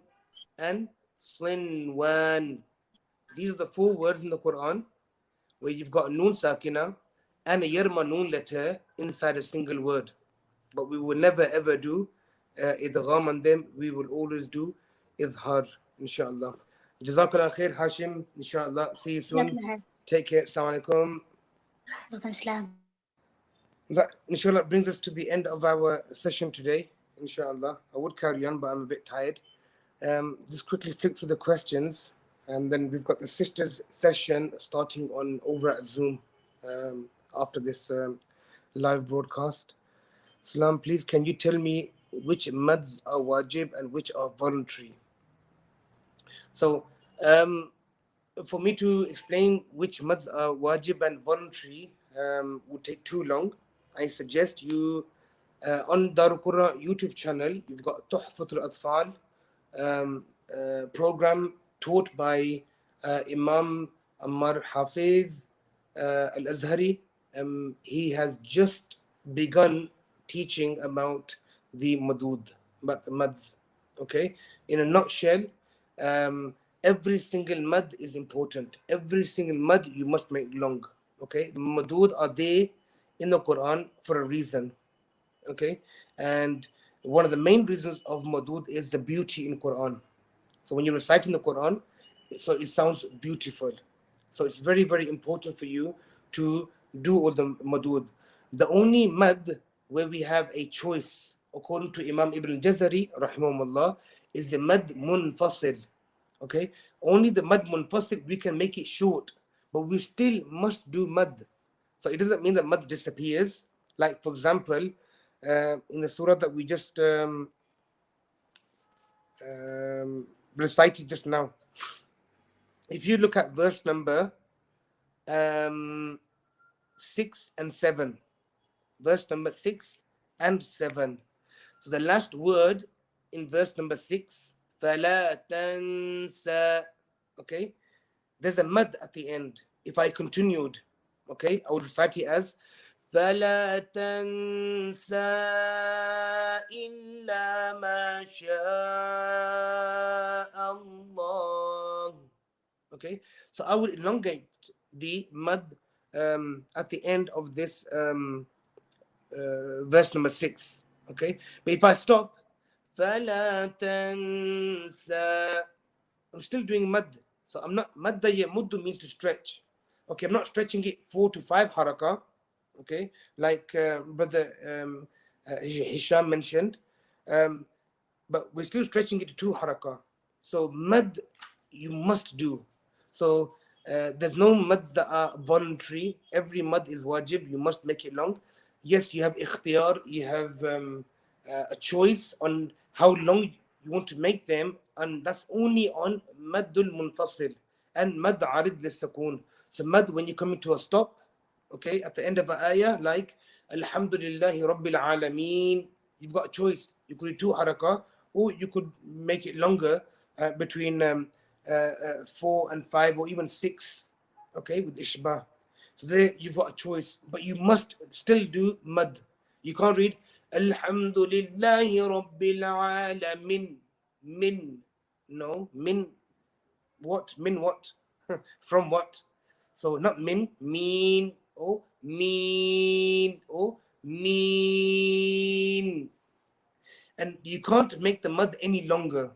and slinwan. These are the 4 words in the Quran where you've got a noon sakina and a yarma noon letter inside a single word. But we will never ever do idgham on them. We will always do izhar, inshallah. Jazakallah khair, Hashim. Inshallah. See you soon. Take care. Assalamu alaikum. Welcome, salam. That, inshallah, brings us to the end of our session today. Inshallah. I would carry on, but I'm a bit tired. Just quickly flick through the questions. And then we've got the sisters session starting on over at Zoom after this live broadcast. Salam, please, can you tell me which mads are wajib and which are voluntary? So, for me to explain which mads are wajib and voluntary would take too long. I suggest you on Darul Qur'an YouTube channel, you've got Tuhfat al-Atfal program taught by Imam Ammar Hafiz al-Azhari. He has just begun teaching about the madud, about the mads. Okay, in a nutshell, every single mad is important. Every single mad you must make long. Okay, the madud are there in the Quran for a reason. Okay, and one of the main reasons of madud is the beauty in Quran. So when you're reciting the Quran, so it sounds beautiful. So it's very, very important for you to do all the madud. The only mad where we have a choice, according to Imam Ibn Jazari, rahimahullah, is the mad munfasil. Okay, only the mad munfasil we can make it short, but we still must do mad. So it doesn't mean that mad disappears. Like for example, in the surah that we just recited just now, if you look at verse number 6 and 7, verse number 6 and 7. So the last word in verse number 6, فَلَا تَنْسَى. Okay, there's a mad at the end. If I continued, okay, I would recite it as فَلَا تَنْسَى إِلَّا مَا شَاءَ اللَّهُ. Okay, so I would elongate the mad at the end of this verse number 6. Okay, but if I stop, فَلَا تَنْسَى, I'm still doing mad. So I'm not, madda yamuddu means to stretch. Okay, I'm not stretching it 4 to 5 haraka. Okay, like brother Hisham mentioned, but we're still stretching it to 2 haraka. So mad you must do. So there's no mads that are voluntary. Every mad is wajib. You must make it long. Yes, you have ikhtiyar. You have a choice on how long you want to make them, and that's only on maddul munfasil and mad arid lis-sakun. So mad when you come into a stop, okay, at the end of an ayah, like Alhamdulillahi Rabbil Alameen, you've got a choice. You could do 2 haraka, or you could make it longer between 4 and 5 or even 6, okay, with ishbah. So there you've got a choice, but you must still do mad. You can't read Alhamdulillahi Rabbil Alamin. Min. No, min what? Min what? From what? So not min, mean, or mean, or mean. And you can't make the mud any longer,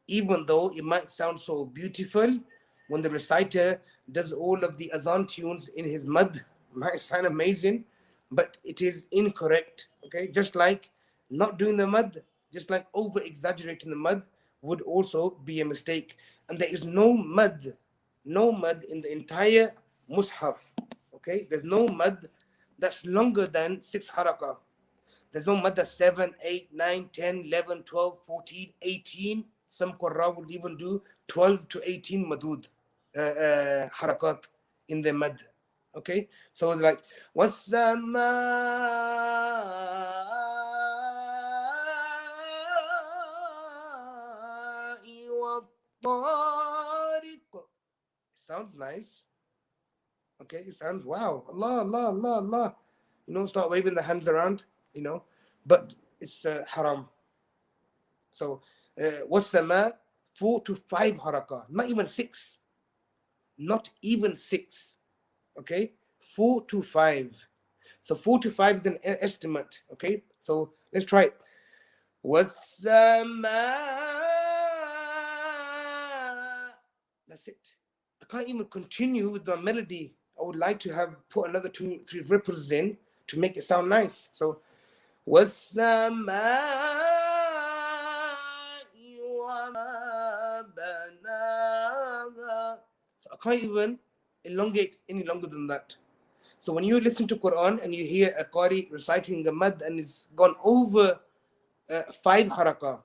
even though it might sound so beautiful when the reciter does all of the azan tunes in his mud. It might sound amazing, but it is incorrect. Okay, just like not doing the mud, just like over exaggerating the mud would also be a mistake. And there is no mud in the entire mushaf. Okay, there's no mud that's longer than 6 haraka. There's no madda 7, 8, 9, 10, 11, 12, 14, 18. Some Qurra will even do 12 to 18 madud, harakat in the mad. Okay, so it's like wasama wa tariq. Sounds nice. Okay, it sounds wow. Allah, Allah, Allah, Allah. Start waving the hands around, but it's haram. So, wasama 4 to 5 haraka, not even 6. Not even 6. Okay, 4 to 5. So 4 to 5 is an estimate. Okay, so let's try it. Wasama. That's it. I can't even continue with the melody. I would like to have put another 2, 3 ripples in to make it sound nice. So وَالسَّمَاءِ وَمَا بَنَاهَا. So I can't even elongate any longer than that. So when you listen to Quran and you hear a Qari reciting the mad and it's gone over 5 haraka,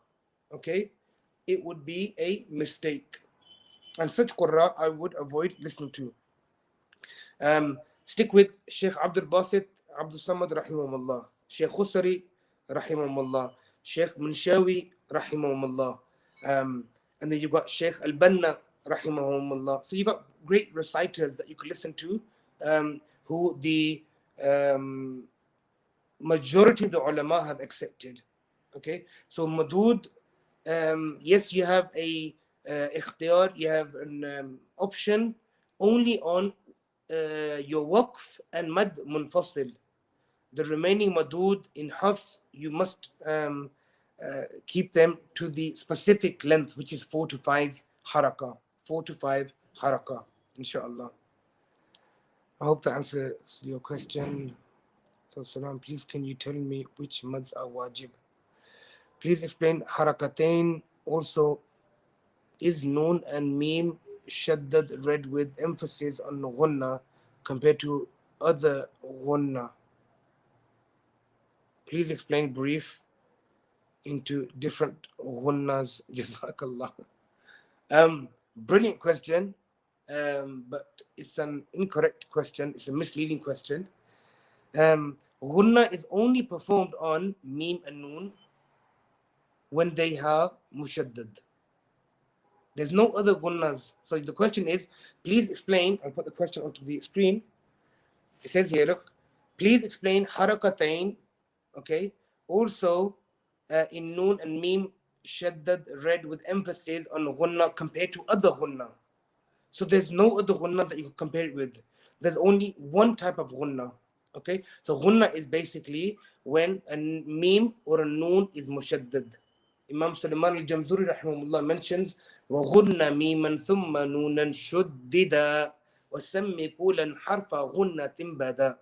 okay, it would be a mistake. And such Qurra I would avoid listening to. Stick with Sheikh Abdul Basit Abdul Samad rahimahullah, Sheikh Khusari rahimahullah, Sheikh Munshawi rahimahullah, and then you got Sheikh Al-Banna rahimahullah. So you got great reciters that you could listen to, who the majority of the ulama have accepted. Okay, so madud, yes, you have a ikhtiyar, you have an option only on your waqf and mad munfasil. The remaining madud in hafs, you must keep them to the specific length, which is 4 to 5 haraka. 4 to 5 haraka, inshallah. I hope that answers your question. So, Salam, please can you tell me which mads are wajib? Please explain harakatain. Also, is noon and meme shaddad read with emphasis on ghunna compared to other ghunna? Please explain brief into different ghunnas. Jazakallah. Brilliant question, but it's an incorrect question. It's a misleading question. Ghunna is only performed on meme and noon when they are mushaddad. There's no other ghunnas. So the question is, please explain. I'll put the question onto the screen. It says here, look, please explain harakatain, okay? Also, in noon and meme, shaddad read with emphasis on ghunna compared to other ghunna. So there's no other ghunna that you can compare it with. There's only one type of ghunna, okay? So ghunna is basically when a meme or a noon is mushaddad. Imam Sulaiman al-Jamzuri rahimahullah mentions وَغُنَّ مِيمًا ثُمَّ نُونًا شُدِّدًا وَسَمِّ كُولًا حَرْفَ غُنَّةٍ بَدًا.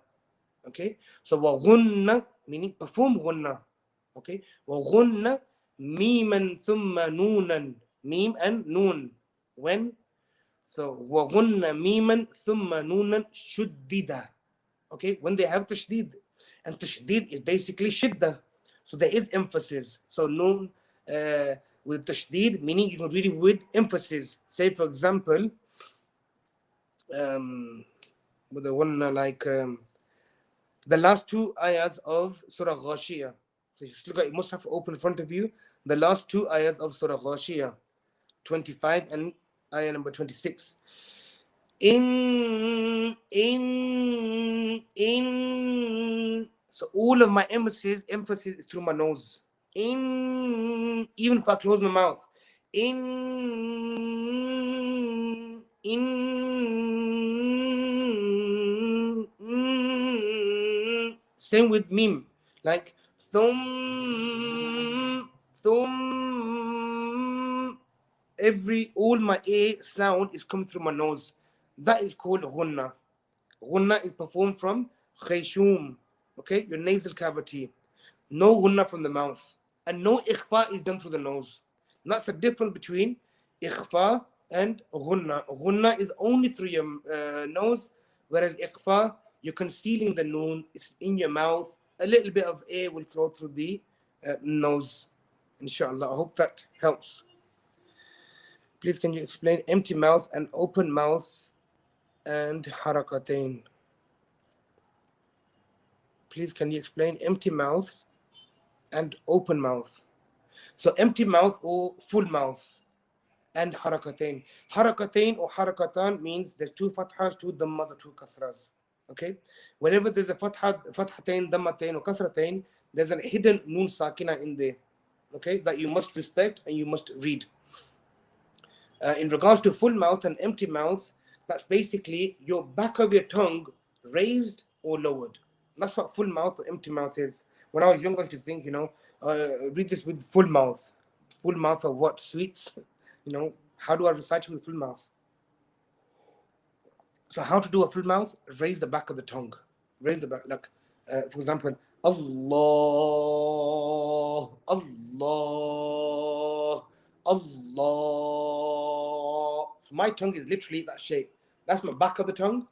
Okay, so وَغُنَّ meaning perform ghunna. Okay, وَغُنَّ مِيمًا ثُمَّ نُونًا, meme and noon. When? So وَغُنَّ مِيمًا ثُمَّ نُونًا شُدِّدًا. Okay, when they have tashdid, and tashdid is basically shiddah, so there is emphasis. So noon with tashdid, meaning you can read it with emphasis. Say for example, with the one like the last 2 ayahs of Surah Ghashiyah. So just look at it, must have open in front of you. The last 2 ayahs of Surah Ghashiyah, 25 and ayah number 26. In. So all of my emphasis is through my nose. In, even if I close my mouth. In. Same with meme, like thum. All my A sound is coming through my nose. That is called ghunna. Ghunna is performed from khayshum, okay, your nasal cavity. No ghunna from the mouth. And no ikhfa is done through the nose. That's the difference between ikhfa and ghunna. Ghunna is only through your nose, whereas ikhfa, you're concealing the noon, it's in your mouth, a little bit of air will flow through the nose, inshallah. I hope that helps. Please can you explain empty mouth and open mouth and harakatain? Please can you explain empty mouth and open mouth? So empty mouth or full mouth and harakatain. Harakatain or harakatan means there's two fathas, two dhammas, or two kasras. Okay, whenever there's a fathatain, dhammatain, or kasratain, there's a hidden noon sakina in there. Okay, that you must respect and you must read. In regards to full mouth and empty mouth, that's basically your back of your tongue raised or lowered. That's what full mouth or empty mouth is. When I was young, I used to think, read this with full mouth. Full mouth of what? Sweets? How do I recite it with full mouth? So how to do a full mouth? Raise the back of the tongue. Raise the back, like, for example, Allah, Allah, Allah. My tongue is literally that shape. That's my back of the tongue.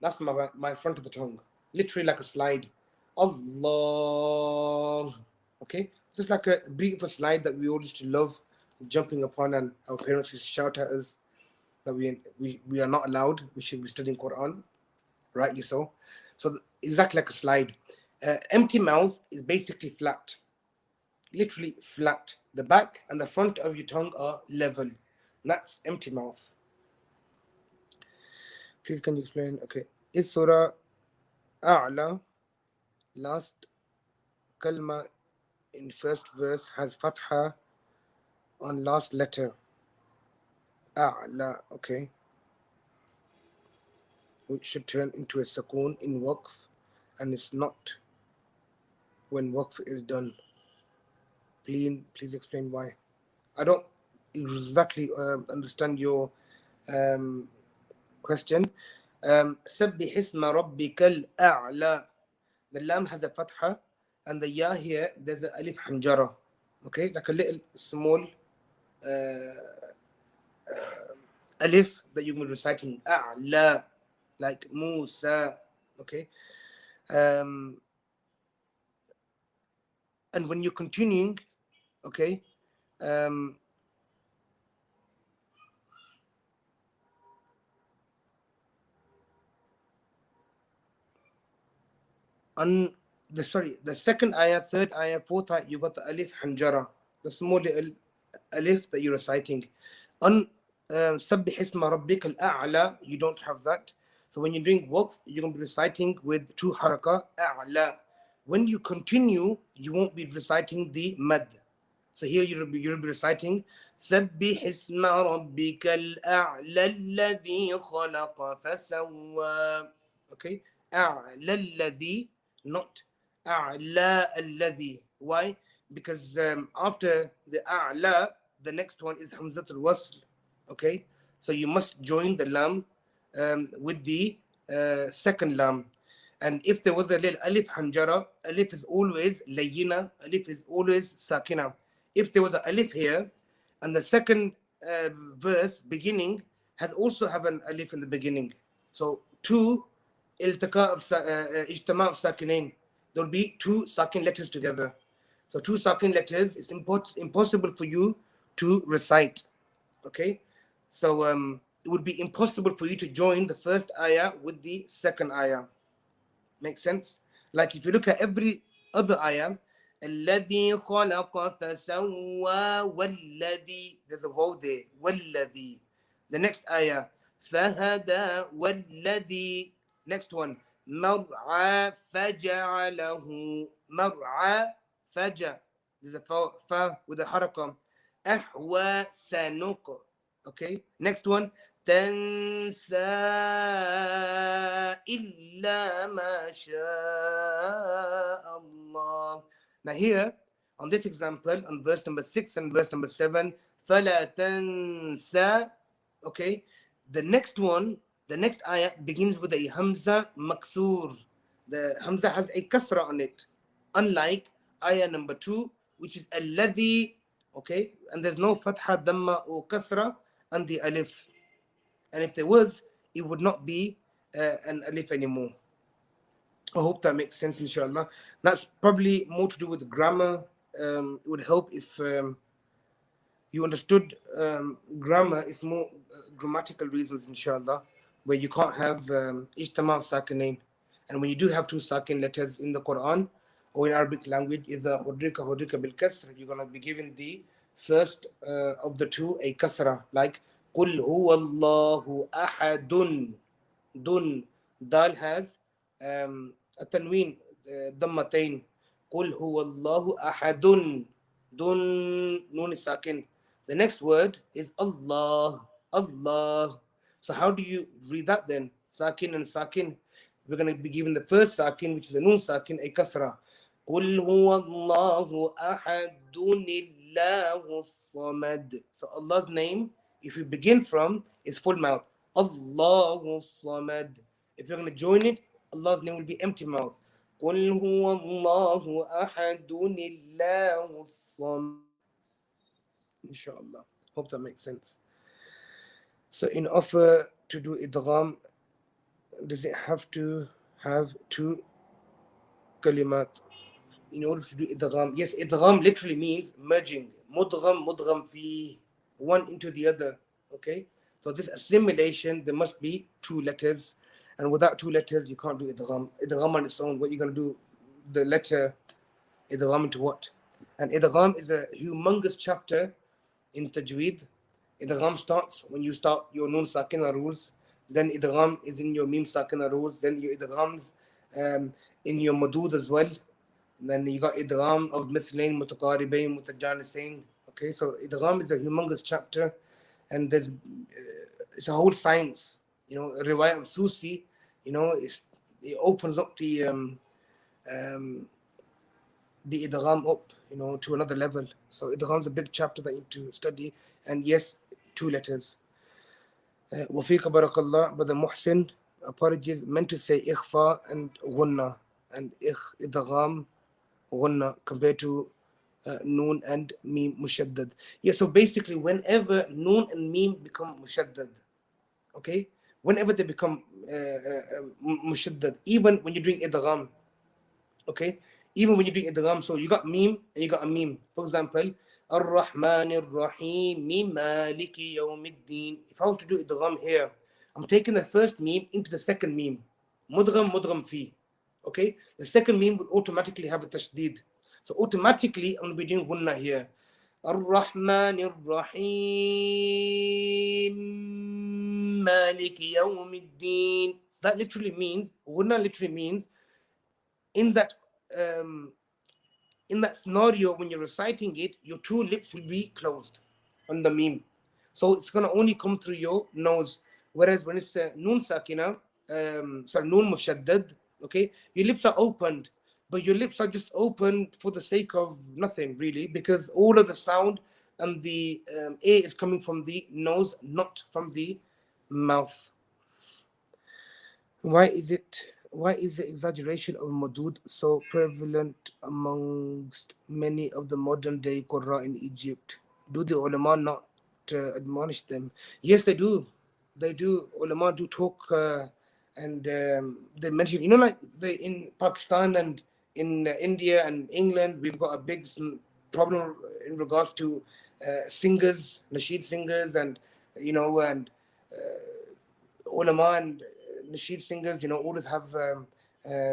That's my front of the tongue. Literally like a slide. Allah. Okay? Just like a beautiful slide that we all used to love jumping upon, and our parents used to shout at us that we are not allowed. We should be studying Quran. Rightly so. So exactly like a slide. Empty mouth is basically flat. Literally flat. The back and the front of your tongue are level. That's empty mouth. Please can you explain? Okay. Is Surah A'la last kalma in first verse has fatha on last letter? A'la, okay. Which should turn into a sukoon in waqf, and it's not when waqf is done. Please explain why. I don't exactly understand your question. Sabbih isma rabbikal a'la. The lam has a fatha, and the ya here, there's an alif hanjara. Okay, like a little small alif that you can be reciting. A'la, like Musa. Okay. And when you're continuing, okay, on the second ayah, third ayah, fourth ayah, you got the alif hanjara, the small little alif that you're reciting. On Sabbih isma rabbikal a'la, you don't have that. So when you're doing waqf, you're going to be reciting with two haraka, a'la. When you continue, you won't be reciting the mad. So here you'll be reciting سبح اسم ربك الأعلى الذي خلق فسوى. Okay, أعلى الذي, not أعلى الذي. Why? Because after the أعلى, the next one is Hamzat al-Wasl. Okay, so you must join the lam with the second lam. And if there was a little alif hanjara, alif is always layina, alif is always sakina. If there was an alif here, and the second verse beginning has also have an alif in the beginning. So two iltiqa of ijtama of sakinain. There will be two sakin letters together. So two sakin letters is impossible for you to recite. Okay, so it would be impossible for you to join the first ayah with the second ayah. Makes sense? Like if you look at every other ayah, الذي خلق فسوى والذي, there's a waw there, والذي. The next ayah, فهدى والذي. Next one, مرعى فجعله, مرعى فجع. There's a fa with a harakam. أحوى سنق. Okay, next one, تنسى إلا ما شاء الله. Now here, on this example, on verse number 6 and verse number 7, فلا تنسى. Okay, the next one, the next ayah begins with a hamza maksur. The hamza has a kasra on it, unlike ayah number 2, which is الذي. Okay, and there's no fatha, dhamma, or kasra on the alif. And if there was, it would not be an alif anymore. I hope that makes sense, inshallah. That's probably more to do with grammar. It would help if you understood grammar is more grammatical reasons, inshallah, where you can't have ijtama of sakinain. And when you do have two sakin letters in the Quran or in Arabic language, إذا حرك حرك بالكسر, you're going to be given the first of the two a kasra, like قل هو الله أحد. Dun. Dal has a tanween, dammatain. قل هو الله أحد. Dun. Nun is sakin. The next word is Allah. Allah. So how do you read that then? Sakin and sakin. We're going to be given the first sakin, which is a nun sakin, a kasra. قل هو الله أحد الله الصمد. So Allah's name, if you begin from, is full mouth. Allahu Samad. If you're going to join it, Allah's name will be empty mouth. قل هو الله أحد الله الصمد. Inshallah. Hope that makes sense. So in offer to do idgham, does it have to have two kalimat in order to do idgham? Yes, idgham literally means merging. Mudgham, mudgham fi, one into the other. Okay? So this assimilation, there must be two letters. And without two letters, you can't do idgham. Idgham on its own, what you're going to do, the letter idgham into what? And idgham is a humongous chapter in Tajweed. Idgham starts when you start your nun sakina rules. Then idgham is in your mim sakina rules. Then your idghams in your madud as well. And then you got idgham of mithlain, mutaqaribain, mutajanisain. Okay, so idgham is a humongous chapter, and there's it's a whole science. You know, riwayat of Susi, you know, it opens up the idgham up, you know, to another level. So idgham is a big chapter that you need to study, and yes, two letters. Wafiq barakallah, Brother Muhsin, apologies, meant to say ikhfa and ghunna, and idgham ghunna compared to noon and meme mushaddad. Yeah, so basically whenever noon and meme become mushaddad, okay, whenever they become mushaddad, even when you're doing idgham, okay, even when you're doing idgham, so you got meme and you got a meme. For example, Ar-Rahman Ar-Rahim Maliki Yawmiddin. If I was to do idgham here, I'm taking the first meme into the second meme. Mudgham fi. Okay, the second meme would automatically have a tashdid. So automatically I'm going to be doing gunna here. Ar-Rahman Ar-Rahim Maliki Yawmiddin. That literally means, gunna literally means in that scenario when you're reciting it, your two lips will be closed on the meme. So it's going to only come through your nose. Whereas when it's noon sakina, noon mushaddad, okay, your lips are opened, but your lips are just opened for the sake of nothing really, because all of the sound and the air is coming from the nose, not from the mouth. Why is the exaggeration of madud so prevalent amongst many of the modern day Qurra in Egypt? Do the ulama not admonish them? Yes, they do. They do. Ulama do talk and they mention, you know, like in Pakistan and in India and England, we've got a big problem in regards to singers, nasheed singers, and you know, and ulama and nasheed singers, you know, always have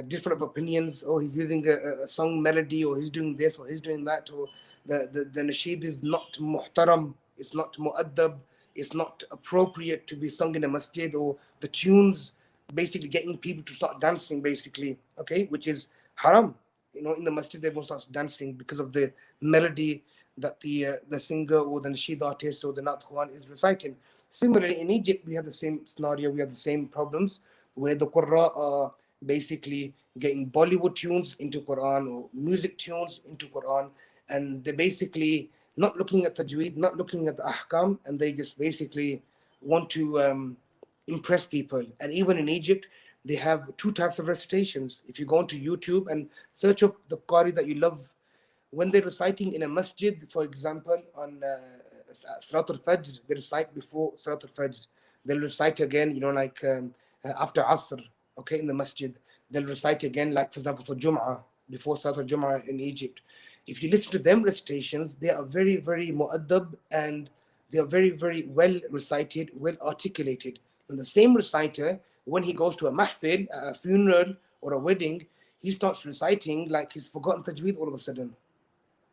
different opinions. Oh, he's using a song melody, or he's doing this, or he's doing that, or the nasheed is not muhtaram, it's not mu'addab, it's not appropriate to be sung in a masjid, or the tunes basically getting people to start dancing, basically, okay, which is haram. You know, in the masjid, everyone starts dancing because of the melody that the singer or the nasheed artist or the Naat Khuan is reciting. Similarly, in Egypt, we have the same scenario, we have the same problems, where the Qurra are basically getting Bollywood tunes into Quran or music tunes into Quran, and they're basically not looking at Tajweed, not looking at the Ahkam, and they just basically want to impress people. And even in Egypt, they have two types of recitations. If you go onto YouTube and search up the Qari that you love, when they're reciting in a masjid, for example, on Surat Al-Fajr, they recite before Surat Al-Fajr. They'll recite again, you know, like after Asr, okay, in the masjid. they'll recite again, like for example for Jum'ah, before Salat al-Jum'ah in Egypt. If you listen to them recitations, they are very, very mu'addab, and they are very, very well recited, well articulated. And the same reciter, when he goes to a mahfil, a funeral or a wedding, he starts reciting like he's forgotten Tajweed all of a sudden.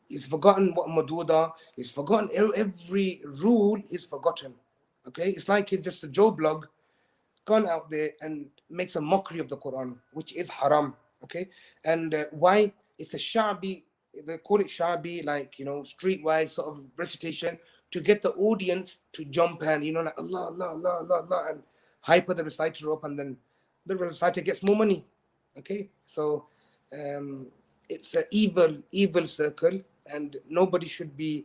He's forgotten what Maduda, he's forgotten every rule, he's forgotten. Okay, it's like he's just a Joe blog gone out there and makes a mockery of the Quran, which is haram. Okay, and why? It's a shabi, they call it shabi, like, you know, streetwise sort of recitation to get the audience to jump and, you know, like Allah, Allah, Allah, Allah, Allah, and hyper the reciter up, and then the reciter gets more money. Okay, so it's an evil circle, and nobody should be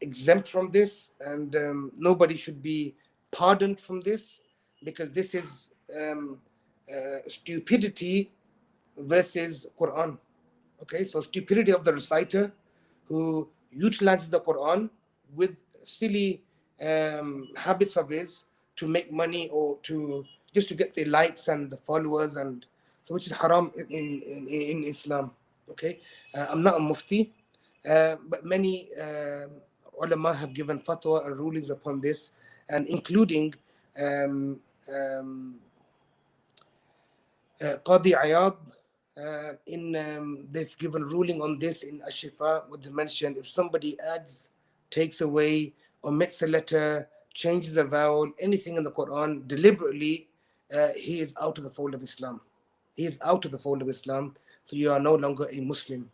exempt from this, and nobody should be pardoned from this, because this is stupidity versus Quran. Okay, so stupidity of the reciter who utilizes the Quran with silly habits of his to make money, or to just to get the likes and the followers, and so, which is haram in Islam. Okay, I'm not a mufti, but many ulama have given fatwa and rulings upon this, and including um, um, Qadi Ayad, they've given ruling on this in Ashifa, where they mentioned if somebody adds, takes away, omits a letter, changes a vowel, anything in the Quran deliberately, he is out of the fold of Islam. He is out of the fold of Islam, so you are no longer a Muslim.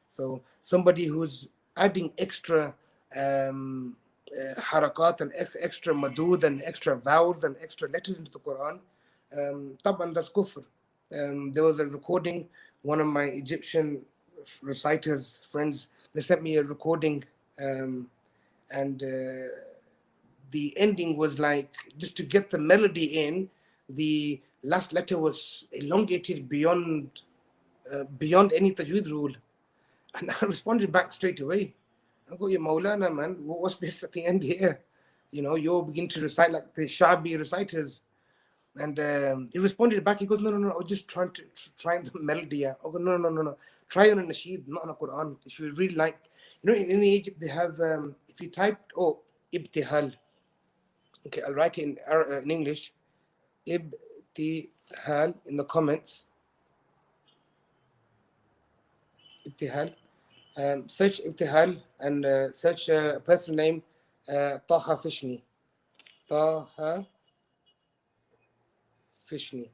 So somebody who's adding extra harakat and extra madud and extra vowels and extra letters into the Quran, taban, that's kufr. There was a recording, one of my Egyptian reciters friends, they sent me a recording, and the ending was like, just to get the melody in, the last letter was elongated beyond any tajweed rule. And I responded back straight away. I go, "Ya Maulana, man, what's this at the end here? You know, you begin to recite like the Shabi reciters." And he responded back. He goes, "No, no, no. I was just trying to try the melody. I go, no, no, no, no. Try on a nasheed, not on a Quran. If you really like, you know, in Egypt they have. If you type, ibtihal. Okay, I'll write it in English. Ibtihal in the comments. Ibtihal. Search Ibtihal and search a person named Taha Fishni. Taha Fishni.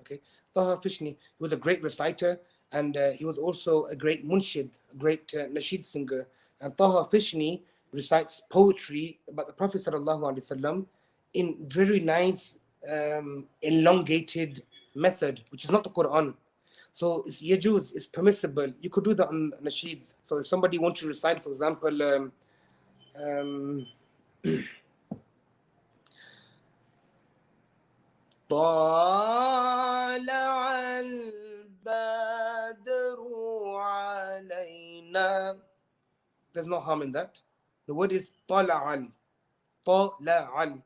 Okay, Taha Fishni. He was a great reciter, and he was also a great munshid, a great nasheed singer. And Taha Fishni recites poetry about the Prophet ﷺ in very nice, elongated method, which is not the Quran. So it's yajuz, it's permissible. You could do that on nasheeds. So if somebody wants to recite, for example, طالع البدر علينا. There's no harm in that. The word is طلع. طلع.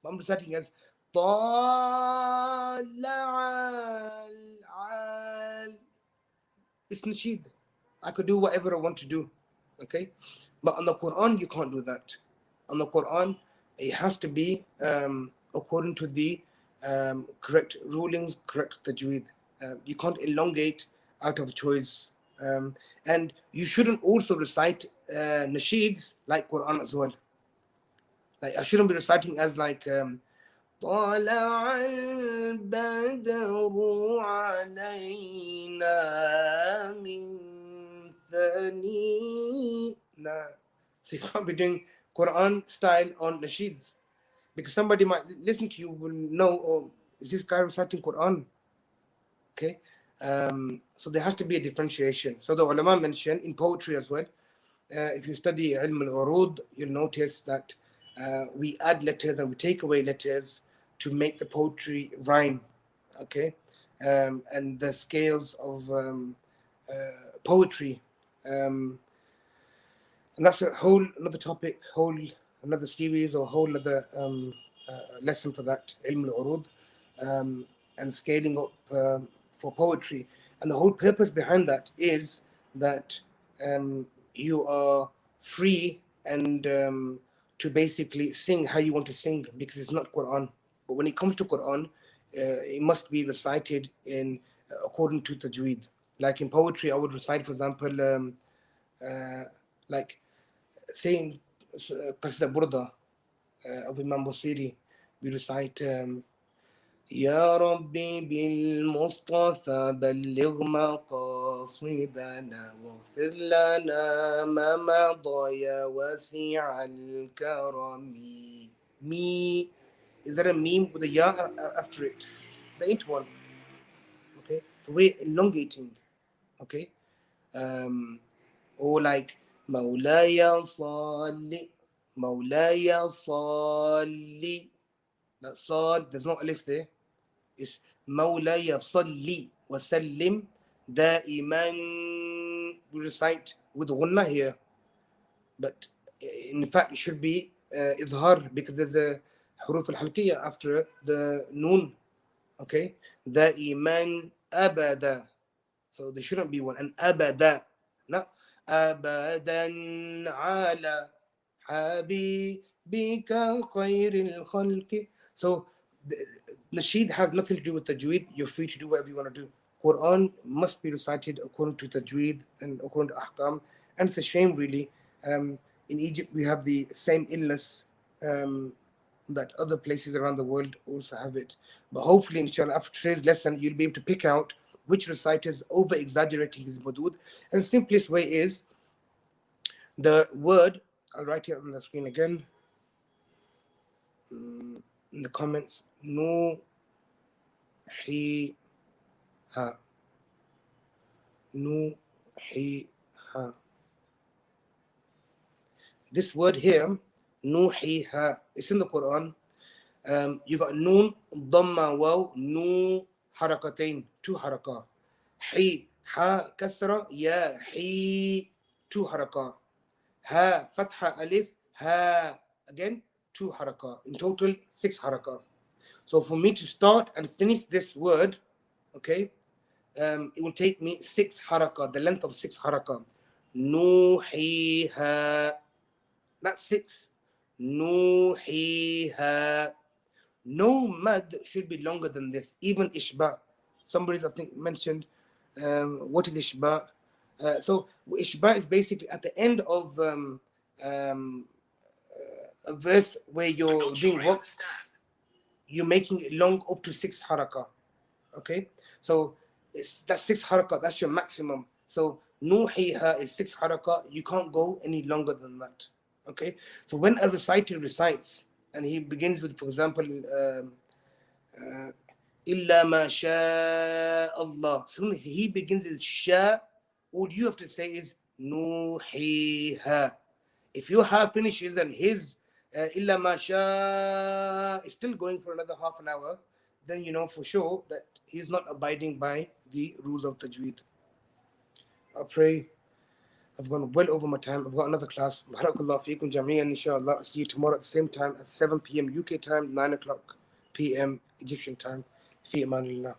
I'm reciting as طلع. It's nasheed. I could do whatever I want to do. Okay? But on the Quran, you can't do that. On the Quran, it has to be according to the correct rulings, correct tajweed. You can't elongate out of choice. And you shouldn't also recite nasheeds like Quran as well. Like, I shouldn't be reciting as like طلع البدر علينا من ثني. Nah. So you can't be doing Quran style on nasheeds, because somebody might listen to you will know, oh, is this guy reciting Quran? Okay, so there has to be a differentiation. So the ulama mentioned in poetry as well. If you study ilm al-urud, you'll notice that we add letters and we take away letters to make the poetry rhyme. Okay, and the scales of poetry. And that's a whole another topic, whole another series or a whole other lesson for that, ilm al-urud, and scaling up for poetry. And the whole purpose behind that is that you are free and to basically sing how you want to sing, because it's not Quran. But when it comes to Quran, it must be recited in according to Tajweed. Like in poetry, I would recite, for example, like saying Qasida Burda of Imam Busiri. We recite يا ربي بالمصطفى بلغ مقاصدنا واغفر لنا ما مضى يا واسع الكرم. Me, is there a meme with a ya after it? There ain't one. Okay, so we're elongating. Okay, or like مولاي صل مولاي صل. That صاد, there's no alif there. It's مولاي صل وسلم دائما. We recite with غنة here, but in fact it should be إظهار, because there's a حروف الحلقية after the noon. Okay, دائما أبدا. So there shouldn't be one. And أبدا, no. أبدا على حبيبك خير الخلق. So the nasheed has nothing to do with tajweed. You're free to do whatever you want to do. Quran must be recited according to tajweed and according to ahkam. And it's a shame, really. In Egypt, we have the same illness that other places around the world also have it. But hopefully, inshallah, after today's lesson, you'll be able to pick out which reciters over-exaggerating his madud. And the simplest way is the word, I'll write it on the screen again, in the comments, no, he, ha. No, he, ha. This word here, nuhiha, it's in the Quran. You got noon, dhamma, waw, nu, harakatain, two haraka. Hi, ha, kasra, ya, hi, two haraka. Ha, fatha, alif, ha, again, two haraka. In total, 6 haraka. So for me to start and finish this word, okay, it will take me 6 haraka, the length of 6 haraka. Nuhiha. That's 6. Nuhiha. No mad should be longer than this, even ishba. Somebody, I think, mentioned what is ishba. So ishba is basically at the end of a verse where you're doing works, you're making it long up to 6 haraka. Okay, so that's 6 haraka, that's your maximum. So nuhiha is 6 haraka, you can't go any longer than that. Okay, so when a reciter recites and he begins with, for example, illa ma sha Allah, soon as he begins with sha, all you have to say is nuhiha. If your ha finishes and his illa ma sha is still going for another half an hour, then you know for sure that he's not abiding by the rules of tajweed. I pray I've gone well over my time. I've got another class. Barakallah feekum jami'an, inshallah. I'll see you tomorrow at the same time at 7 p.m. UK time, 9 o'clock p.m. Egyptian time. Fi amanillah.